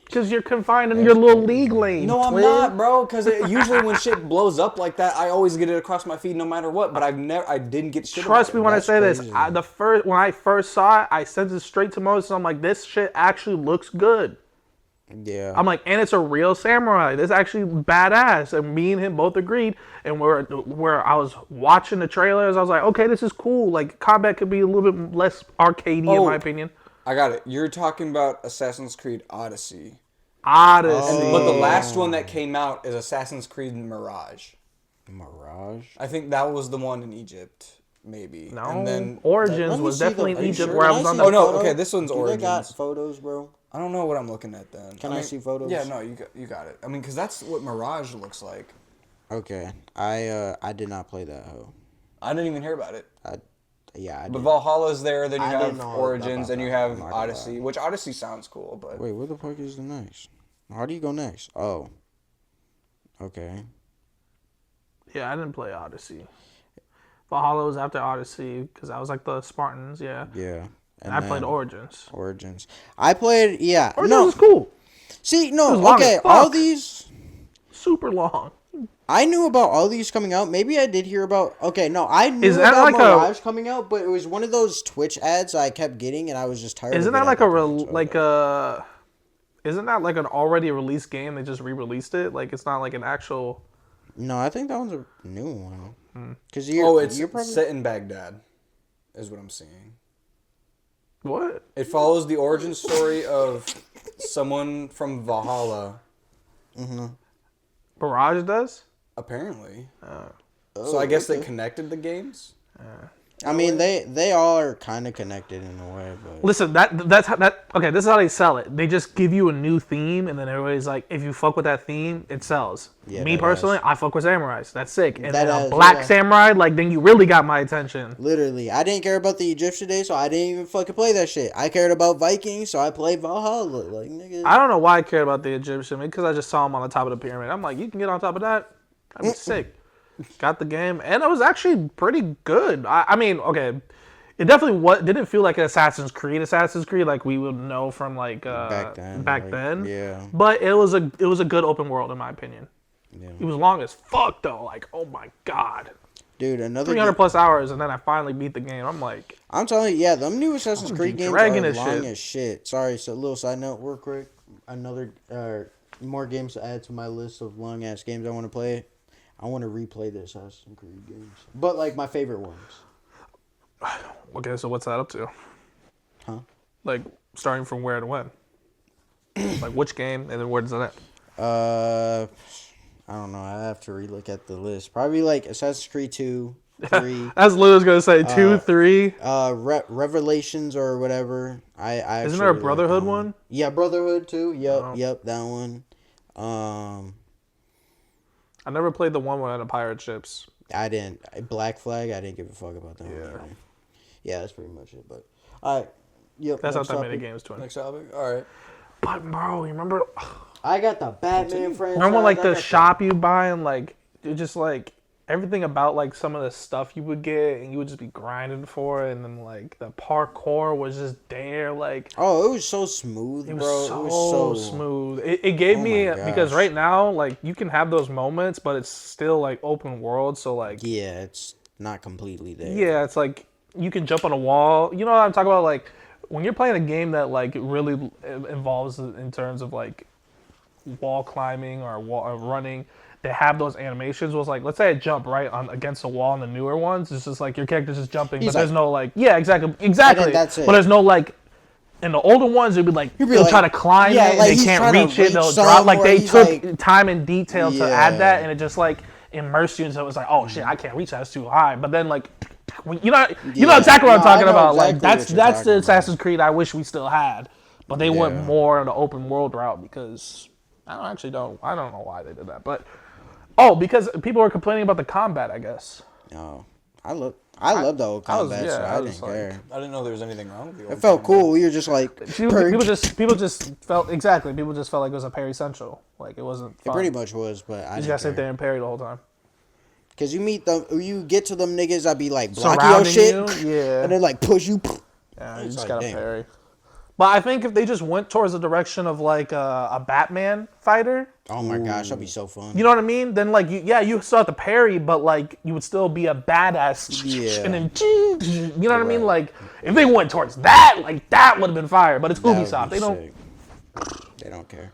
Because you're confined in your little league lane. No, I'm not, bro. Because usually when shit blows up like that, I always get it across my feed no matter what. But I didn't get shit. Trust me when I say this. crazy. When I first saw it, I sent it straight to Moses. I'm like, this shit actually looks good. Yeah. I'm like, and it's a real samurai. This is actually badass. And me and him both agreed. And where I was watching the trailers, I was like, okay, this is cool. Like, combat could be a little bit less arcadey, in my opinion. I got it. You're talking about Assassin's Creed Odyssey. Odyssey. But the last one that came out is Assassin's Creed Mirage. Mirage? I think that was the one in Egypt, maybe. No, And then Origins was definitely in Egypt sure? where I Can was I on see the... Oh, no, photo? okay, this one's Do Origins. They got photos, bro? I don't know what I'm looking at then. Can I see photos? Yeah, no, you got it. I mean, because that's what Mirage looks like. Okay. I did not play that hoe. I didn't even hear about it. I But did. Valhalla's there, then you I didn't have know Origins, about and you that. have I'm not gonna Odyssey, lie. which Odyssey sounds cool, but... Wait, where the fuck is the next? How do you go next? Oh. Okay. Yeah, I didn't play Odyssey. Valhalla was after Odyssey because I was like the Spartans, yeah. Yeah. And I played Origins. Origins. I played, yeah. Origins was cool. See, It no, was long okay, as all fuck. these... Super long. I knew about all these coming out. Maybe I did hear about... Okay, no, I knew Is that about like Mirage coming out, but it was one of those Twitch ads I kept getting, and I was just tired Isn't of that it like at the time, so- Isn't that like an already released game? They just re-released it. Like it's not like an actual. No, I think that one's a new one. Because it's you're probably... set in Baghdad, is what I'm seeing. What? It follows the origin story of someone from Valhalla, Barrage does? apparently. So I guess they connected the games? I mean, they all are kind of connected in a way, but... Listen, that's how that. Okay, this is how they sell it. They just give you a new theme, and then everybody's like, if you fuck with that theme, it sells. Yeah, Me that personally, has- I fuck with samurais. That's sick. And That then a has, black yeah. samurai, like then you really got my attention. Literally, I didn't care about the Egyptian days, so I didn't even fucking play that shit. I cared about Vikings, so I played Valhalla. Like, nigga. I don't know why I cared about the Egyptian because I just saw him on the top of the pyramid. I'm like, you can get on top of that. That'd be sick. Got the game, and it was actually pretty good. I mean, okay, it definitely didn't feel like an Assassin's Creed like we would know from like back then. Yeah. But it was a good open world in my opinion. Yeah. It was long as fuck though. Like, oh my god. Dude, another 300 plus hours, and then I finally beat the game. I'm like, I'm telling you, yeah, them new Assassin's Creed games are dragging long this shit. as shit. Sorry, so a little side note, real quick. Another, more games to add to my list of long ass games I want to play. I want to replay the Assassin's Creed games, but like my favorite ones. okay, so what's that up to? Huh? Like starting from where to when? Like which game, and then where does it end? I don't know. I have to relook at the list. Probably like Assassin's Creed 2, 3. As Lou was gonna say, 2, 3. Revelations or whatever. I Isn't there a actually really like Brotherhood that one? Yeah, Brotherhood too. Yep, Oh. yep, that one. I never played the one with the pirate ships. I didn't. Black Flag. I didn't give a fuck about that. Yeah. One. Yeah, that's pretty much it. But all right. Yep. That's not next that many topic. games to it. Next topic? All right. But bro, you remember? I got the Batman franchise. Remember like I the got shop you buy and like it just like everything about like some of the stuff you would get and you would just be grinding for it, and then like the parkour was just there like. Oh, it was so smooth, It was bro. so, It was so smooth. It gave Oh me my because gosh. right now like you can have those moments, but it's still like open world. So like Yeah, it's not completely there. yeah, it's like you can jump on a wall. You know what I'm talking about? Like when you're playing a game that like really involves in terms of like wall climbing or running. They have those animations. Was like, let's say I jump right on against a wall in the newer ones. It's just like your character's just jumping, but there's no like, yeah, exactly. That's it. But there's no like, in the older ones, it'd be like they'll like, try to climb it and they can't reach it. They'll drop. Like they took time and detail to add that, and it just like immersed you. And so it was like, oh shit, I can't reach that. It's too high. But then like, you know exactly what I'm talking about. Like that's the Assassin's Creed I wish we still had, but they went more on the open world route because I don't know why they did that, but. Oh, because people were complaining about the combat, I guess. No, I love the old combat, so I didn't care. I didn't know there was anything wrong with the old It felt combat. cool. We were just like people just felt exactly. People just felt like it was a parry central. Like it wasn't. Fun. It pretty much was, but I you just gotta sit there and parry the whole time. Cause you get to them niggas that be like blocking your shit, and then like push you. Yeah, you just gotta parry. But I think if they just went towards the direction of like a Batman fighter. Oh my gosh, that'd be so fun. You know what I mean? Then like you still have to parry, but like you would still be a badass. Yeah. And then you know what I mean? Like if they went towards that, like that would have been fire. But it's Ubisoft. They don't. They don't care.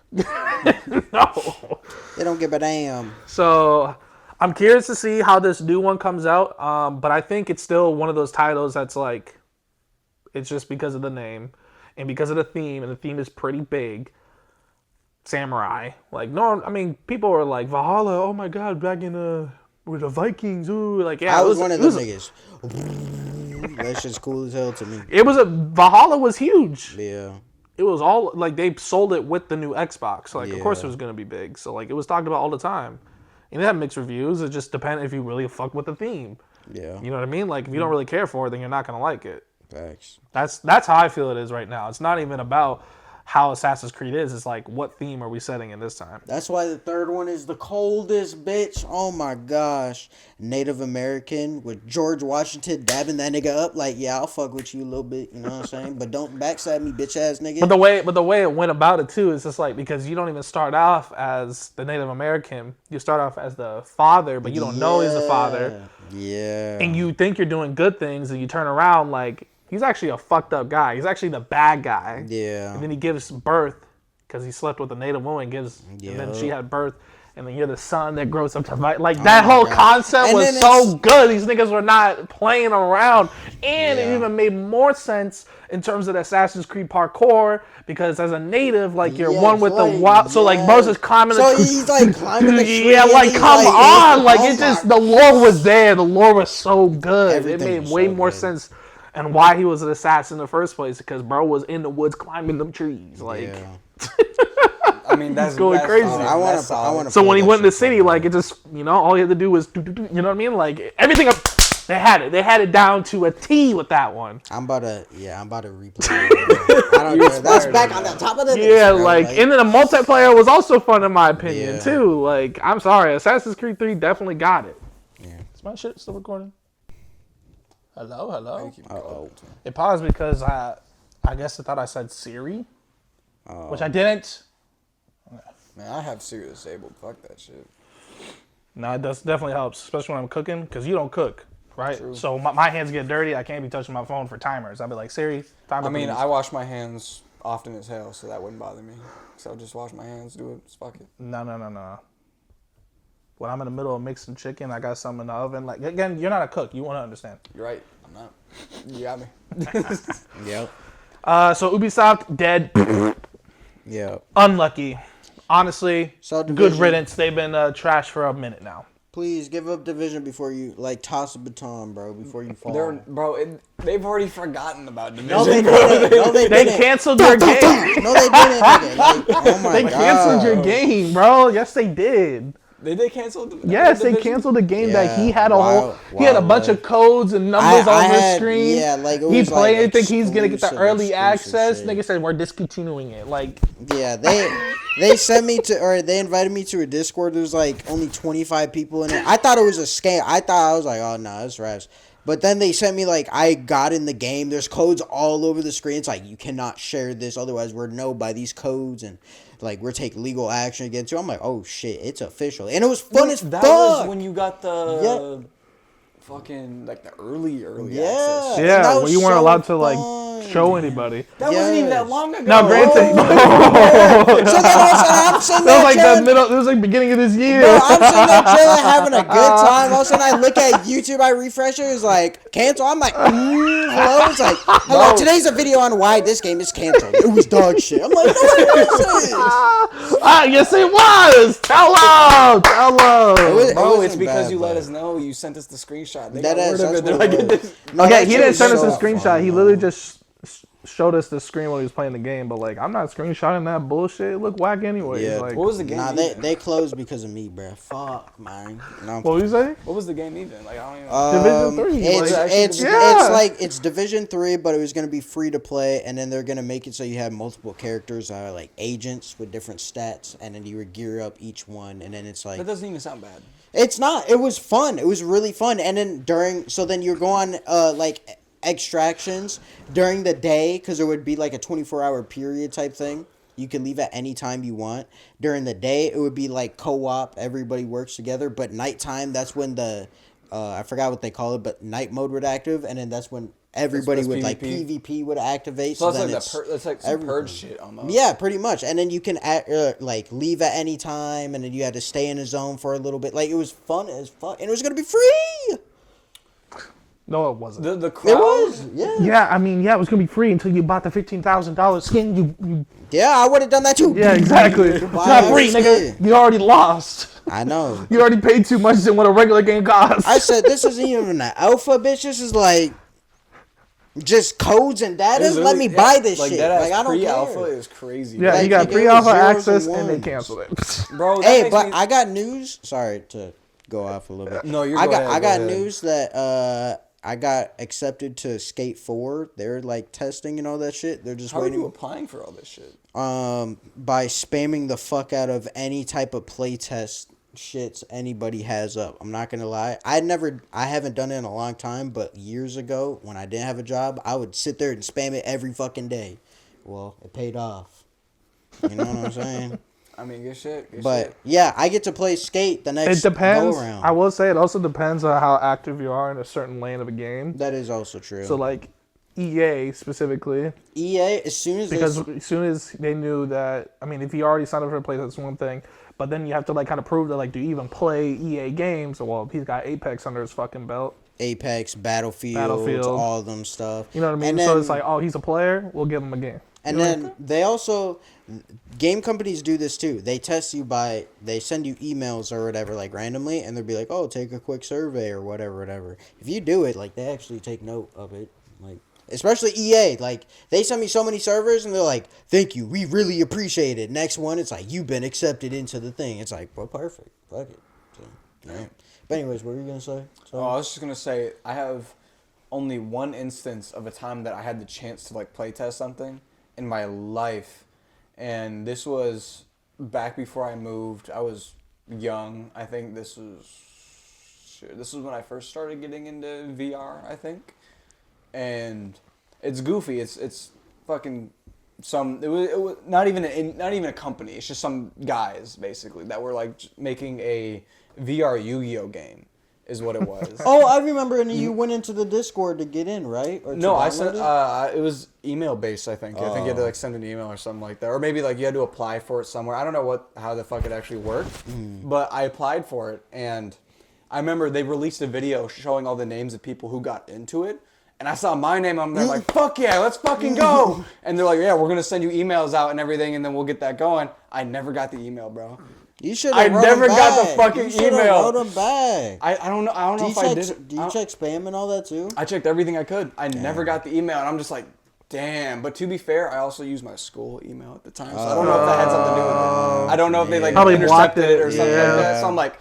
No. They don't give a damn. So I'm curious to see how this new one comes out. But I think it's still one of those titles that's like, it's just because of the name. And because of the theme, and the theme is pretty big, samurai. Like, no, I mean, people were like, Valhalla, oh my god, back in with the Vikings, ooh. Like, yeah. I was one of those niggas. That shit's cool as hell to me. Valhalla was huge. Yeah. It was all, like, they sold it with the new Xbox. Like, of course it was going to be big. So, like, it was talked about all the time. And it had mixed reviews. It just depends if you really fuck with the theme. Yeah. You know what I mean? Like, if you don't really care for it, then you're not going to like it. Facts. That's how I feel it is right now. It's not even about how Assassin's Creed is. It's like, what theme are we setting in this time? That's why the third one is the coldest, bitch. Oh my gosh. Native American with George Washington dabbing that nigga up. Like, yeah, I'll fuck with you a little bit. You know what I'm saying? But don't backstab me, bitch ass nigga. But the way it went about it too is just like, because you don't even start off as the Native American. You start off as the father, but you don't know he's the father. Yeah. And you think you're doing good things, and you turn around like, he's actually a fucked up guy. He's actually the bad guy. Yeah. And then he gives birth because he slept with a native woman. And then she had birth. And then you're the son that grows up to fight. Like, that whole concept was so good. These niggas were not playing around. And it even made more sense in terms of the Assassin's Creed parkour. Because as a native, like, you're one with the wild. So, like, Bro's just climbing so he's, like, climbing the tree. Yeah, like, come on. Like, it just, the lore was there. The lore was so good. Everything it made way more sense. And why he was an assassin in the first place, because bro was in the woods climbing them trees. Like, I mean, that's going crazy. I want to. So when he went in the city, like, it just, you know, all he had to do was, you know what I mean? Like, everything up, they had it. They had it down to a T with that one. I'm about to replay it. I don't care. That's back on the top of the list. Yeah, like, and then the multiplayer was also fun in my opinion too. Like, I'm sorry, Assassin's Creed 3 definitely got it. Yeah. Is my shit still recording? Hello? Uh-oh. It paused because I guess I thought I said Siri, which I didn't. Man, I have Siri disabled. Fuck that shit. No, it definitely helps, especially when I'm cooking, because you don't cook, right? True. So my hands get dirty. I can't be touching my phone for timers. I'll be like, Siri, timer. I mean, please. I wash my hands often as hell, so that wouldn't bother me. So I'll just wash my hands, do it, just fuck it. No. When I'm in the middle of mixing chicken, I got something in the oven. Like, again, you're not a cook. You want to understand. You're right. I'm not. You got me. Yep. So Ubisoft, dead. Yep. Unlucky. Honestly, So good riddance. They've been trash for a minute now. Please give up Division before you, like, toss a baton, bro, before you fall. They've already forgotten about Division. No, they didn't. No, they They didn't. canceled your game. No, they didn't. Nigga. Like, oh my They God. canceled your game, bro. Yes, they did. Did they cancel? Yes, they canceled a game that he had he had a bunch of codes and numbers on the screen. Yeah, like, it he was played like it, think he's gonna get the early access. shit. Nigga said we're discontinuing it. Like, yeah, they sent me to, or they invited me to a Discord. There's like only 25 people in it. I thought it was a scam. I was like, oh no, that's rash. But then they sent me, like, I got in the game. There's codes all over the screen. It's like, you cannot share this, otherwise we're known by these codes, and like, we're taking legal action against you. I'm like, oh shit, it's official. And it was fun as fuck. That was when you got the fucking like the early Yeah. access. And that Yeah, was where you weren't so allowed to fun. like show anybody. That wasn't even that Yes. long ago. Now, granted, So then all of a sudden I'm sitting that there was like the chilling. middle. It was like beginning of this year. Bro, I'm sitting there chilling, having a good time. All of a sudden I look at YouTube, I refresh it, it's like cancel. I'm like, hello. It's like, hello. Today's a video on why this game is canceled. It was dog shit. I'm like, no, it wasn't. Yes, it was. Tell them. Tell them. Bro, wasn't it's because bad, you let but- us know. You sent us the screenshot. They That got is, word of that's it. They're what like, it was. No, Okay, that he shit didn't was send us so a screenshot. fun, He though. literally just showed us the screen while he was playing the game. But like, I'm not screenshotting that bullshit. It looked whack anyways. Yeah. Like, what was the game? Nah, even? they closed because of me, bro. Fuck, man. No, what was you say? What was the game even? Like I don't even. Division 3. It's like, it's Yeah. it's like it's Division 3, but it was gonna be free to play, and then they're gonna make it so you have multiple characters, like agents with different stats, and then you would gear up each one, and then it's like That doesn't even sound bad. it's not. It was fun. It was really fun, and then then you go on like extractions during the day because there would be like a 24-hour period type thing. You can leave at any time you want. During the day, it would be like co-op. Everybody works together. But nighttime, that's when the I forgot what they call it, but night mode would active, and then that's when everybody That's would like PvP? PvP would activate. So then that's like that's like some everything. purge shit almost. Yeah, pretty much. And then you can like leave at any time, and then you had to stay in a zone for a little bit. Like it was fun as fuck, and it was gonna be free. No, it wasn't. The crowd. It was, yeah. Yeah, I mean, yeah, it was gonna be free until you bought the $15,000 skin. You Yeah, I would have done that too. yeah, exactly. It's Buy not every free, nigga. skin. You already lost. I know. You already paid too much than what a regular game costs. I said this isn't even an alpha, bitch. This is like just codes and data. It's Let me literally- buy this like shit. that Like I don't pre-alpha care. is crazy. yeah, like, you got it was pre-alpha zeros and access and they ones. canceled it. Bro. That Hey, makes but me- I got news. Sorry to go off a little bit. No, you're I go got ahead, I go got ahead. news that I got accepted to Skate 4. They're like testing and all that shit. They're just How are you waiting applying for all this shit? by spamming the fuck out of any type of playtest shits anybody has up. I'm not gonna lie. I haven't done it in a long time, but years ago when I didn't have a job, I would sit there and spam it every fucking day. Well, it paid off. You know what I'm saying? I mean, good shit. Good But shit. yeah, I get to play Skate the next It depends. go around. I will say it also depends on how active you are in a certain lane of a game. That is also true. So like EA specifically, EA, as soon as because they, as soon as they knew that, I mean, if you already signed up for a place, that's one thing. But then you have to like kind of prove that like, do you even play EA games? Well, he's got Apex under his fucking belt. Apex, Battlefield, Battlefield. all of them stuff. You know what I mean? And So then- it's like, oh, he's a player. We'll give him a game. And then they also, game companies do this too. They test you they send you emails or whatever, like randomly, and they'll be like, oh, take a quick survey or whatever. If you do it, like, they actually take note of it. Like, especially EA. Like, they send me so many servers, and they're like, thank you, we really appreciate it. Next one, it's like, you've been accepted into the thing. It's like, well, perfect. Fuck it. So, right. But anyways, what were you going to say? Oh, I was just gonna say I have only one instance of a time that I had the chance to like play test something in my life, and this was back before I moved. I was young. I think this was when I first started getting into VR, I think. And it's goofy. It's fucking it was not even a company. It's just some guys basically that were like making a VR Yu-Gi-Oh game. Is what it was. Oh, I remember, and you went into the Discord to get in, right? Or to No, I download sent. it? It was email based. I think. I think you had to like send an email or something like that, or maybe like you had to apply for it somewhere. I don't know how the fuck it actually worked, but I applied for it, and I remember they released a video showing all the names of people who got into it, and I saw my name on there like, fuck yeah, let's fucking go. And they're like, yeah, we're gonna send you emails out and everything, and then we'll get that going. I never got the email, bro. You should. I never got the fucking email. Wrote them back. I don't know. I don't know if I did. Do you check spam and all that too? I checked everything I could. I never got the email, and I'm just like, damn. But to be fair, I also used my school email at the time, so I don't know if that had something to do with it. I don't know if they like Probably blocked intercepted it or something yeah. like that. So I'm like,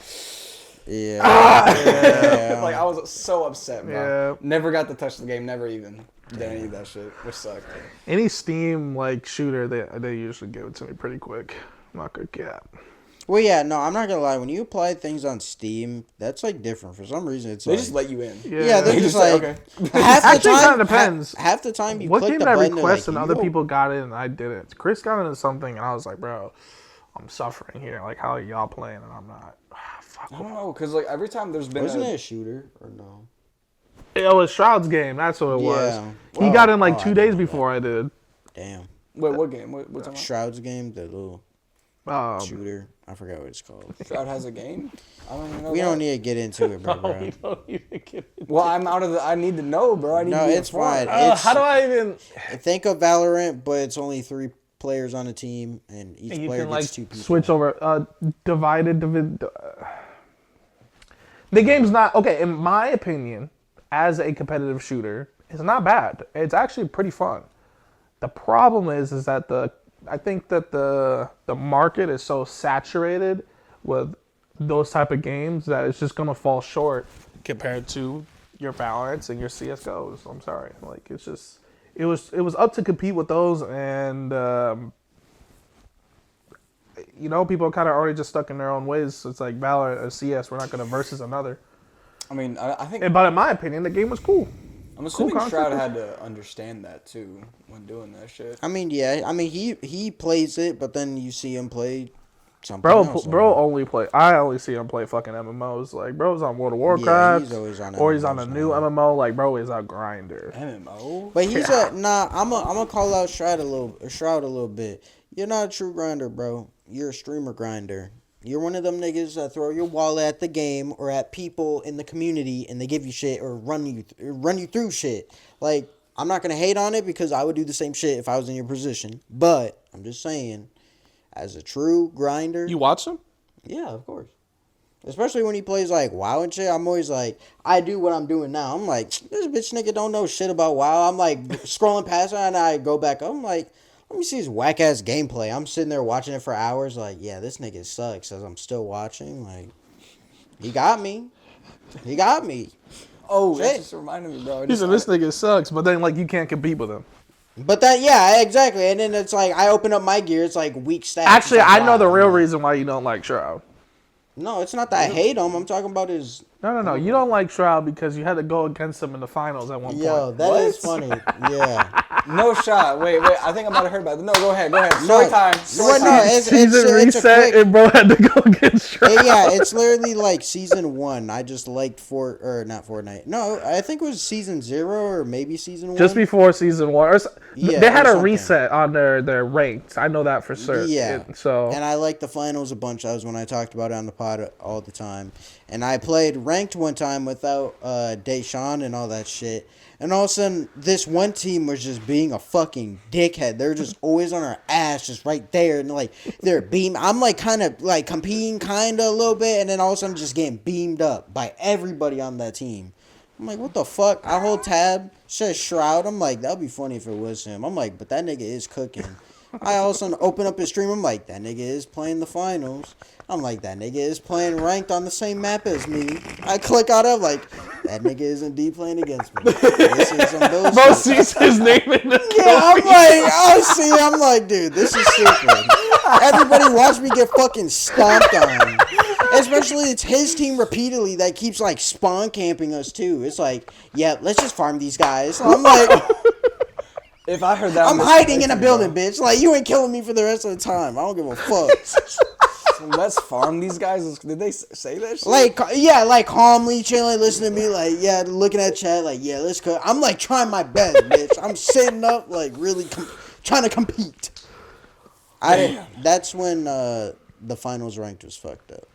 Yeah. like I was so upset, bro. Yeah. Never got to touch the game. Never even did any of that shit, which sucked. Any Steam like shooter, they usually give it to me pretty quick. I'm not good cat. Well, yeah, no, I'm not gonna lie. When you apply things on Steam, that's like different. For some reason, it's They like just let you in. yeah, they're They just just say, like okay. half the Actually, time. kinda depends. Half the time you What click game the did I button, request they're and like, other "Yo." people got it and I didn't? Chris got into something and I was like, bro, I'm suffering here. Like, how are y'all playing and I'm not? Fuck. I don't know, because like every time there's been Wasn't it a shooter or no? It was Shroud's game. That's what it was. Yeah. He got in like I 2 days remember before I did. Damn. Wait, what game? What's talking about? Shroud's game, the little shooter. I forgot what it's called. Shroud has a game? I don't even know. We don't need to get into it, bro. We don't even get it. Well, I'm out of the. I need to know, bro. I need No, to be it's fine. informed. How do I even? Think of Valorant, but it's only 3 players on a team, and each You player can gets like 2 people. switch over. The game's not okay. In my opinion, as a competitive shooter, it's not bad. It's actually pretty fun. The problem is that I think that the market is so saturated with those type of games that it's just gonna fall short compared to your Valorants and your CS:GOs. I'm sorry, like it's just it was up to compete with those, and people are kind of already just stuck in their own ways. So it's like Valorant or CS, we're not gonna versus another. I mean, I think. But in my opinion, the game was cool. I'm assuming concept. Shroud had to understand that too when doing that shit. I mean, yeah. I mean, he plays it, but then you see him play something Bro, else. I only see him play fucking MMOs. Like, bro's on World of Warcraft. he's always on or he's on a MMOs new now. MMO. Like, bro is a grinder. MMO. But he's I'm gonna call out Shroud a little bit. You're not a true grinder, bro. You're a streamer grinder. You're one of them niggas that throw your wallet at the game or at people in the community and they give you shit or run you through shit. Like, I'm not gonna hate on it because I would do the same shit if I was in your position. But I'm just saying, as a true grinder, You watch him? yeah, of course. Especially when he plays like WoW and shit, I'm always like, I do what I'm doing now. I'm like, this bitch nigga don't know shit about WoW. I'm like scrolling past it and I go back up. I'm like, let me see his whack ass gameplay. I'm sitting there watching it for hours. Like, yeah, this nigga sucks. As I'm still watching, like, he got me. He got me. Oh, that Shit. just reminded me, bro. He said, this nigga sucks, but then, like, you can't compete with him. But that, yeah, exactly. And then it's like, I open up my gear. It's like weak stats. Actually, It's like, I know the wow. real reason why you don't like Shroud. No, it's not that I hate him. I'm talking about his. No. You don't like Shroud because you had to go against him in the finals at one Yo, point. that What? is funny. Yeah. No shot. Wait. I think I might have heard about it. No, go ahead. Story No. time. Story No, time. Season it's a reset, quick. and bro had to go against Shroud. Yeah, it's literally like season 1. I just liked not Fortnite. No, I think it was season 0 or maybe season 1. Just before season 1. Yeah, they had or a something. reset on their ranks. I know that for sure. Yeah. So And I liked the finals a bunch. That was when I talked about it on the pod all the time. And I played ranked one time without Deshaun and all that shit. And all of a sudden, this one team was just being a fucking dickhead. They're just always on our ass, just right there. And, like, they're beam. I'm, like, kind of, like, competing kind of a little bit. And then all of a sudden, just getting beamed up by everybody on that team. I'm like, what the fuck? I hold tab, says Shroud. I'm like, that'd be funny if it was him. I'm like, but that nigga is cooking. I all of a sudden open up his stream. I'm like, that nigga is playing the finals. I'm like, that nigga is playing ranked on the same map as me. I click out of like, that nigga is indeed playing against me. This is some bullshit. bro sees his name in the Yeah, I'm like, dude, this is stupid. Everybody watch me get fucking stomped on. Especially it's his team repeatedly that keeps like spawn camping us too. It's like, yeah, let's just farm these guys. I'm like, If I heard that, I'm hiding in a building, bitch. Like, you ain't killing me for the rest of the time. I don't give a fuck. So let's farm these guys. Did they say that shit? Like, yeah, like calmly chilling, listening to me, like, yeah, looking at chat, like, yeah, let's go. I'm like trying my best, bitch. I'm sitting up, like, really trying to compete. That's when the finals ranked was fucked up.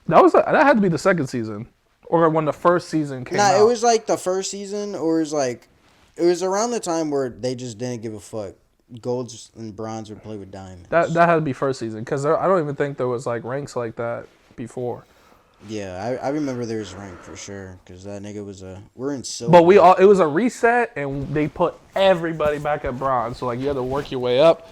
That had to be the second season, or when the first season came out. Nah, it was like the first season, or it was around the time where they just didn't give a fuck. Golds and bronze would play with diamonds. That had to be first season because I don't even think there was like ranks like that before. Yeah, I remember there was rank for sure because that nigga was we're in silver. But it was a reset and they put everybody back at bronze. So like you had to work your way up,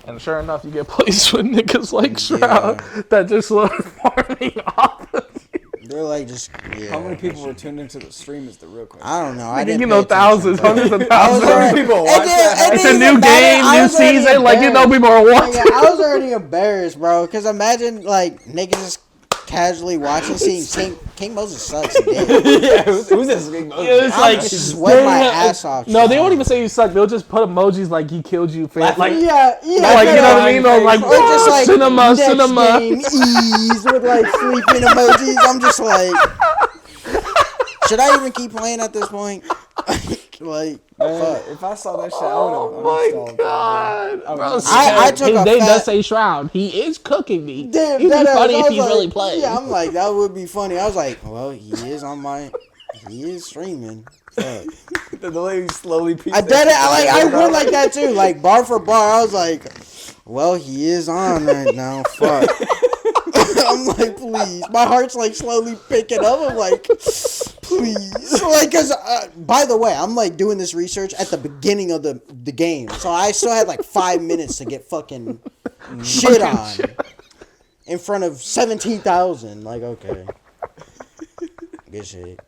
and sure enough, you get placed with niggas like Shroud that just love farming off of you. They're like just How many people were tuned into the stream is the real question. I don't know. I I didn't you know pay attention, thousands, bro. hundreds of I was thousands. already- people watch and then- that? and It's then a new even better, game, I new was already season. Like you know, embarrassed. people are watching. Nigga, I was already embarrassed, bro. Because imagine like niggas just casually watching, seeing King Moses sucks. Yeah, Yeah, who's this King Moses? It was I'm like sweating my ass off. No, they won't even say you suck. They'll just put emojis like he killed you. Like yeah, like you know what I mean? Or like, or just like cinema. next game ease with like sleeping emojis. I'm just like, should I even keep playing at this point? Like, Man, if I saw that shit, I would have. Oh my god, bro! I took his a name fat- does say Shroud. He is cooking me. Damn, It'd be that funny ass, if I he's was really like, playing. Yeah, I'm like, that would be funny. I was like, well, he is streaming. Fuck. The lady slowly peeked. I did it. I went like that too, like bar for bar. I was like, well, he is on right now. Fuck. I'm like, please. My heart's like slowly picking up. I'm like, please. Like, cause by the way, I'm like doing this research at the beginning of the game, so I still had like 5 minutes to get fucking shit on in front of 17,000. Like, okay, good shit.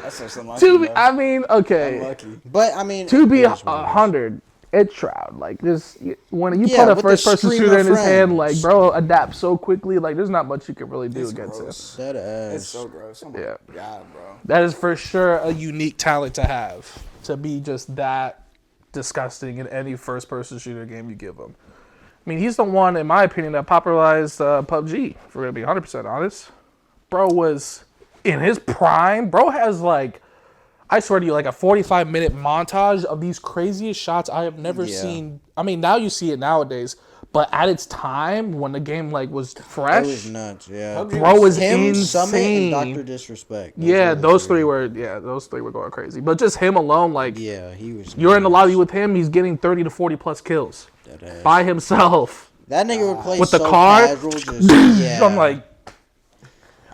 That's just unlucky. I mean, okay. Unlucky. But I mean, To be it is what it is. 100, it's Shroud. Like this, when you Yeah, put a with the first-person stream shooter of in his hand, friends. like bro, adapts so quickly. Like there's not much you can really do It's against gross. him. That ass. It's so gross. Oh my Yeah. God, bro. That is for sure a unique talent to have, to be just that disgusting in any first-person shooter game you give him. I mean, he's the one, in my opinion, that popularized PUBG. If we're gonna be 100% honest, bro was in his prime. Bro has like, I swear to you, like a 45-minute montage of these craziest shots I have never seen. I mean, now you see it nowadays, but at its time when the game like was fresh, It was nuts, yeah. bro was Him, Summit, and insane. Dr. Disrespect. Those three were going crazy. But just him alone, like Yeah, he was. you're in the lobby with him, he's getting 30 to 40 plus kills by himself. That nigga would play With the so car? casual, just, yeah. I'm like,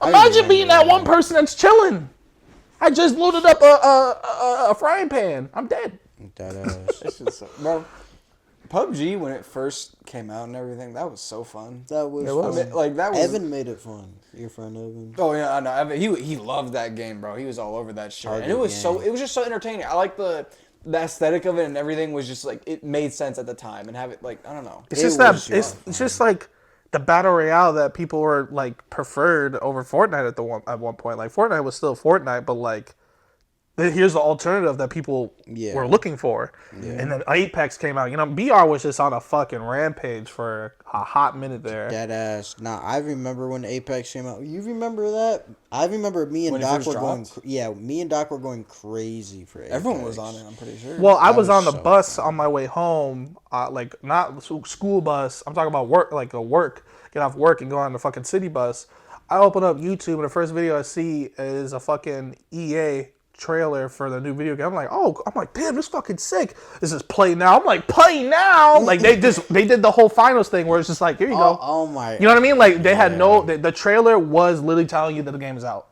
imagine being that one person that's chilling. I just loaded up a frying pan. I'm dead. That ass. It's just so, bro. PUBG when it first came out and everything, that was so fun. That was, It was. fun. I mean, like that was. Evan made it fun. Your friend Evan. Oh yeah, I know. Evan, he loved that game, bro. He was all over that shit, and Target it was game. it was just so entertaining. I like the aesthetic of it and everything was just like it made sense at the time and have it like I don't know. It's It just that was it's just like the battle royale that people were like preferred over Fortnite at one point. Like Fortnite was still Fortnite, but like here's the alternative that people were looking for. And then Apex came out. You know, BR was just on a fucking rampage for a hot minute there. That ass. Nah, I remember when Apex came out. You remember that? I remember me and When it Doc first were going. dropped? Me and Doc were going crazy for Apex. Everyone was on it, I'm pretty sure. Well, I was was on the so bus on my way home, like not school bus. I'm talking about work, like a work. Get off work and go on the fucking city bus. I open up YouTube and the first video I see is a fucking EA trailer for the new video game. I'm like, damn, this fucking sick. This is play now. I'm like, play now. Like they did the whole finals thing where it's just like, here you go. Oh my. You know what I mean? Like they had the trailer was literally telling you that the game is out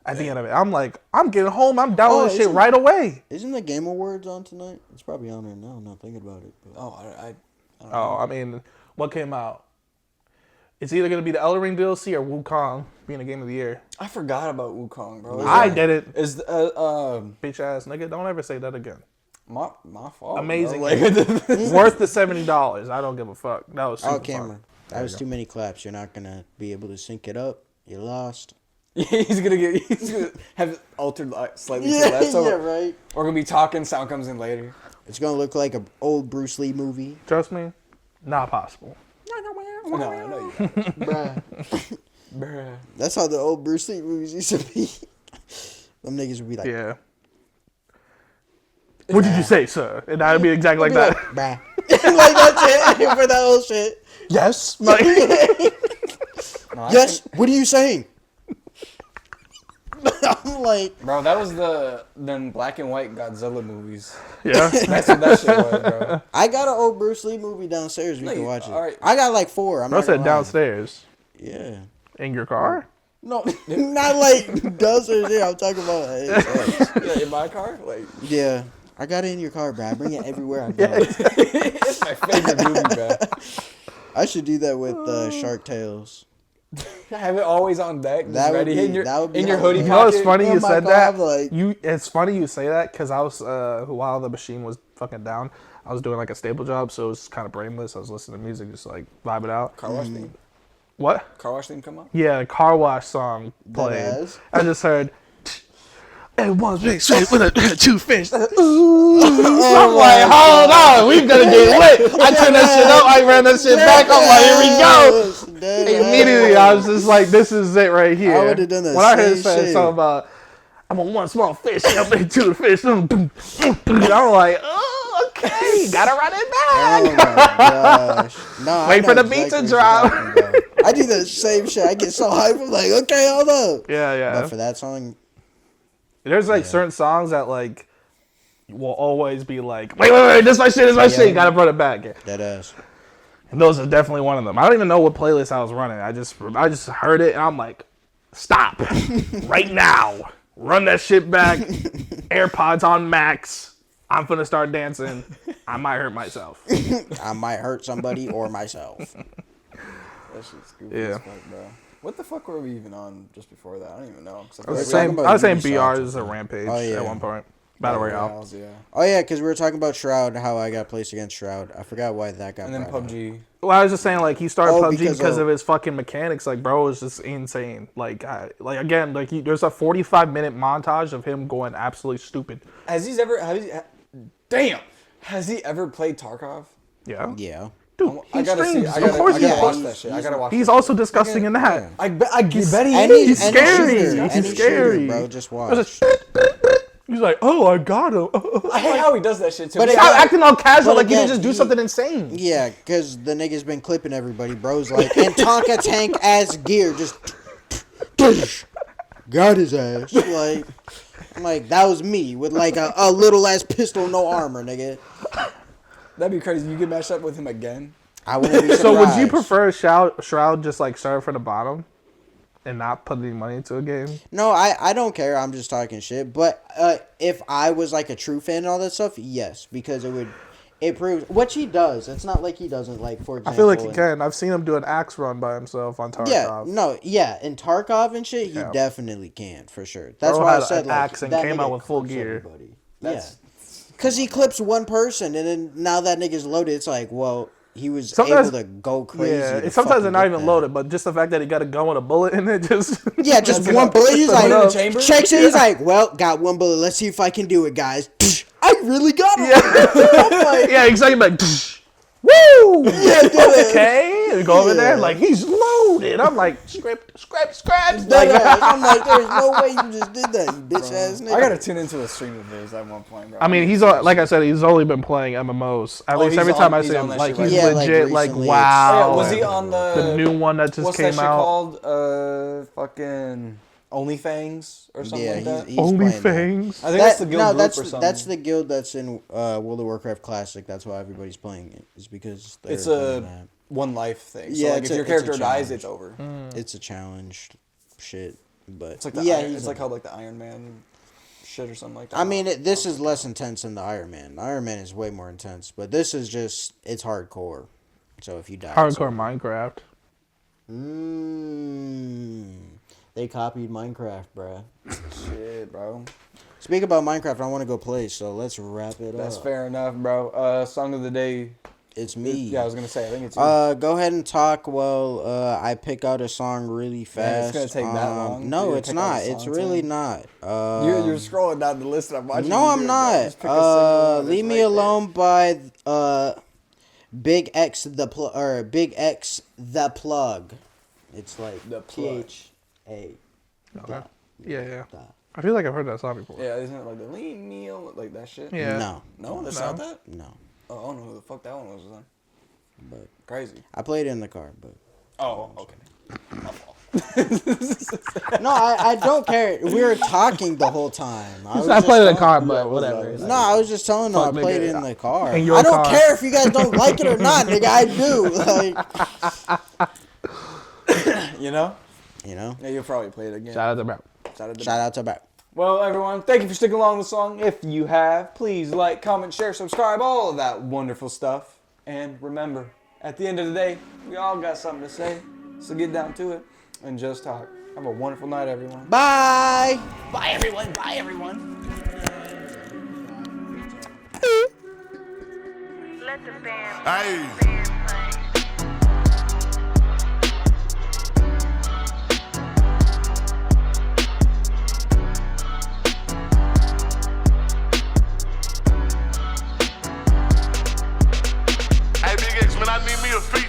at the end of it. I'm like, I'm getting home. I'm downloading shit right away. Isn't the Game Awards on tonight? It's probably on there now. I'm not thinking about it. But. I don't know. Oh, I mean, what came out? It's either gonna be the Elden Ring DLC or Wukong being the game of the year. I forgot about Wukong, bro. I did it. Is Bitch ass nigga, don't ever say that again. my fault. Amazing. Bro. Like, Worth the $70. I don't give a fuck. That was super camera. fun. That was too many claps. You're not gonna be able to sync it up. You lost. he's gonna have it altered slightly to the left, so right. we're gonna be talking. Sound comes in later. It's gonna look like an old Bruce Lee movie. Trust me, not possible. No, I know you. Bruh. Bruh. That's how the old Bruce Lee movies used to be. Them niggas would be like, Yeah. What did you say, sir? And that'd be exactly like that. bruh. Like that's it for that whole shit. Yes. Like, No, I Yes. think- What are you saying? I'm like, bro, that was the black and white Godzilla movies. yeah. That's what that shit was, bro. I got an old Bruce Lee movie downstairs. We No, can you- watch it. all right. I got like 4. I'm I not said gonna lie. downstairs Yeah. in your car. No, not like downstairs. Yeah, I'm talking about. Yeah, in my car, like Yeah. I got it in your car, bro. I bring it everywhere I go. it's my favorite movie, bro. I should do that with Shark Tales. Have it always on deck, just That would ready be- in your that would be in your how- hoodie You know what's pocket. funny? Oh You my said God, that. like- It's funny you say that because I was while the machine was fucking down, I was doing like a staple job, so it was kind of brainless. I was listening to music, just like vibe it out. Car wash thing. What? Car wash theme come up? Yeah, the car wash song played. Deadass. I just heard. And one big straight with a two fish. Ooh. I'm like, hold on, we gonna get lit. I turned that shit up, I ran that shit back. I'm like, here we go. Immediately, I was just like, this is it right here. I would've done the when I heard same something shit. about, I'm on one small fish, I'm making two fish. I'm like, oh, okay, gotta run it Oh back. my gosh. No, I Wait know for the beat exactly to what you're drop. talking about. I do the same shit. I get so hyped. I'm like, okay, hold up. Yeah. But for that song, There's like certain songs that like will always be like, wait, this is my shit, you gotta run it back. deadass. And those are definitely one of them. I don't even know what playlist I was running. I just heard it and I'm like, stop right now, run that shit back. AirPods on max. I'm finna start dancing. I might hurt myself. I might hurt somebody or myself. That shit's goofy Yeah. as fuck, bro. What the fuck were we even on just before that? I don't even know. 'Cause I I was feel like talking saying, about I was saying Ubisoft BR is a rampage Oh, yeah. at one point. Battle Royale. yeah. Oh yeah, because we were talking about Shroud, how I got placed against Shroud. I forgot why that got. And then brought up. PUBG. Well, I was just saying, like, he started Oh, PUBG because because of- of his fucking mechanics. Like, bro, it's just insane. Like again, like, there's a 45-minute montage of him going absolutely stupid. Has he ever played Tarkov? Yeah. Yeah. Dude, I he gotta see. streams. I Of course gotta he watch is. that shit. I gotta watch. He's that also shit. disgusting in that. I bet he Any, is. He's scary. Shooter, He's any scary. Shooter, bro. Just watch. There's He's like, oh, I got him. I hate how he does that shit too. But Stop acting all casual, But like you again, can just do he- something insane. Yeah, because the nigga's been clipping everybody. Bro's like, and Tonka tank ass gear, just got his ass. Like, I'm like, that was me with like a little ass pistol, no armor, nigga. That'd be crazy. You get matched up with him again. I wouldn't be surprised. So would you prefer Shroud just like start from the bottom and not put any money into a game? No, I don't care. I'm just talking shit. But if I was like a true fan and all that stuff, yes, because it proves which he does. It's not like he doesn't, like, for example. I feel like he can. I've seen him do an axe run by himself on Tarkov. Yeah, in Tarkov and shit, he Yeah. definitely can for sure. That's Bro why I had said an like axe and that came nigga out with full clips gear. everybody. That's- Because he clips one person, and then now that nigga's loaded, it's like, well, he was Sometimes- able to go crazy. Yeah, to sometimes fucking they're not get even that. loaded, but just the fact that he got a gun with a bullet in it just... Yeah, just That's one enough. bullet. He's Put it in the like, chamber? checks it. He's like, well, got one bullet. Let's see if I can do it, guys. I really got him. yeah, exactly. Like, woo! Yeah, Okay, and go over there Yeah. like he's loaded. I'm like, scrap. Like, Like, I'm like, there's no way you just did that, you bitch ass nigga. I gotta tune into a stream of his at one point, bro. I mean, he's like I said, he's only been playing MMOs. At least he's every on- time I he's see on him, that like shit he's right now. Yeah, like, legit. Like, recently wow. Oh, yeah, was he on the new one that just what's came that shit out? called? Fucking OnlyFangs or something Yeah, like that. he's playing that. OnlyFans. I think that's the guild group that's or something. that's the guild that's in World of Warcraft Classic. That's why everybody's playing it. Is because they're It's doing a that. one life thing. So Yeah, like it's if a- your it's a character dies, challenge. it's over. It's a challenge, shit. But It's like the yeah, Iron, he's it's in like it. called like the Iron Man shit or something like that. I mean, this is less intense than the Iron Man. The Iron Man is way more intense, but this is just it's hardcore. So if you die, it's Hardcore Minecraft. They copied Minecraft, bruh. shit, bro. Speak about Minecraft, I want to go play, so let's wrap it That's up. fair enough, bro. Song of the day. It's me. Yeah, I was gonna say. I think it's you. Go ahead and talk while I pick out a song really fast. it's gonna take that long for No, you to it's pick out a not. song, It's really Tim? not. You're scrolling down the list and I'm watching. No, you I'm do it, bro. not. Just pick a single and Leave it's Me right there. Alone by Big X Big X the Plug. It's like The Plug. THA. Okay. Yeah. Da. I feel like I've heard that song before. Yeah, isn't it like the lean meal, like that shit? Yeah. No, That's No. not that. no. Oh, I don't know who the fuck that one was then. But Crazy. I played it in the car, but Oh, okay. My fault. no, I don't care. We were talking the whole time. I was played just in the telling- car, Yeah, but what was whatever. that? No, I was just telling them I Fuck, played nigga. it in the car. In your I don't car. care if you guys don't like it or not, nigga. I do. Like, You know? Yeah, you'll probably play it again. Shout out to Bro. Shout out to shout out to Bat. Well, everyone, thank you for sticking along with the song. If you have, please like, comment, share, subscribe, all of that wonderful stuff. And remember, at the end of the day, we all got something to say. So get down to it and just talk. Have a wonderful night, everyone. Bye. Bye, everyone. Bye, everyone. Let the band Hey. play. I need me a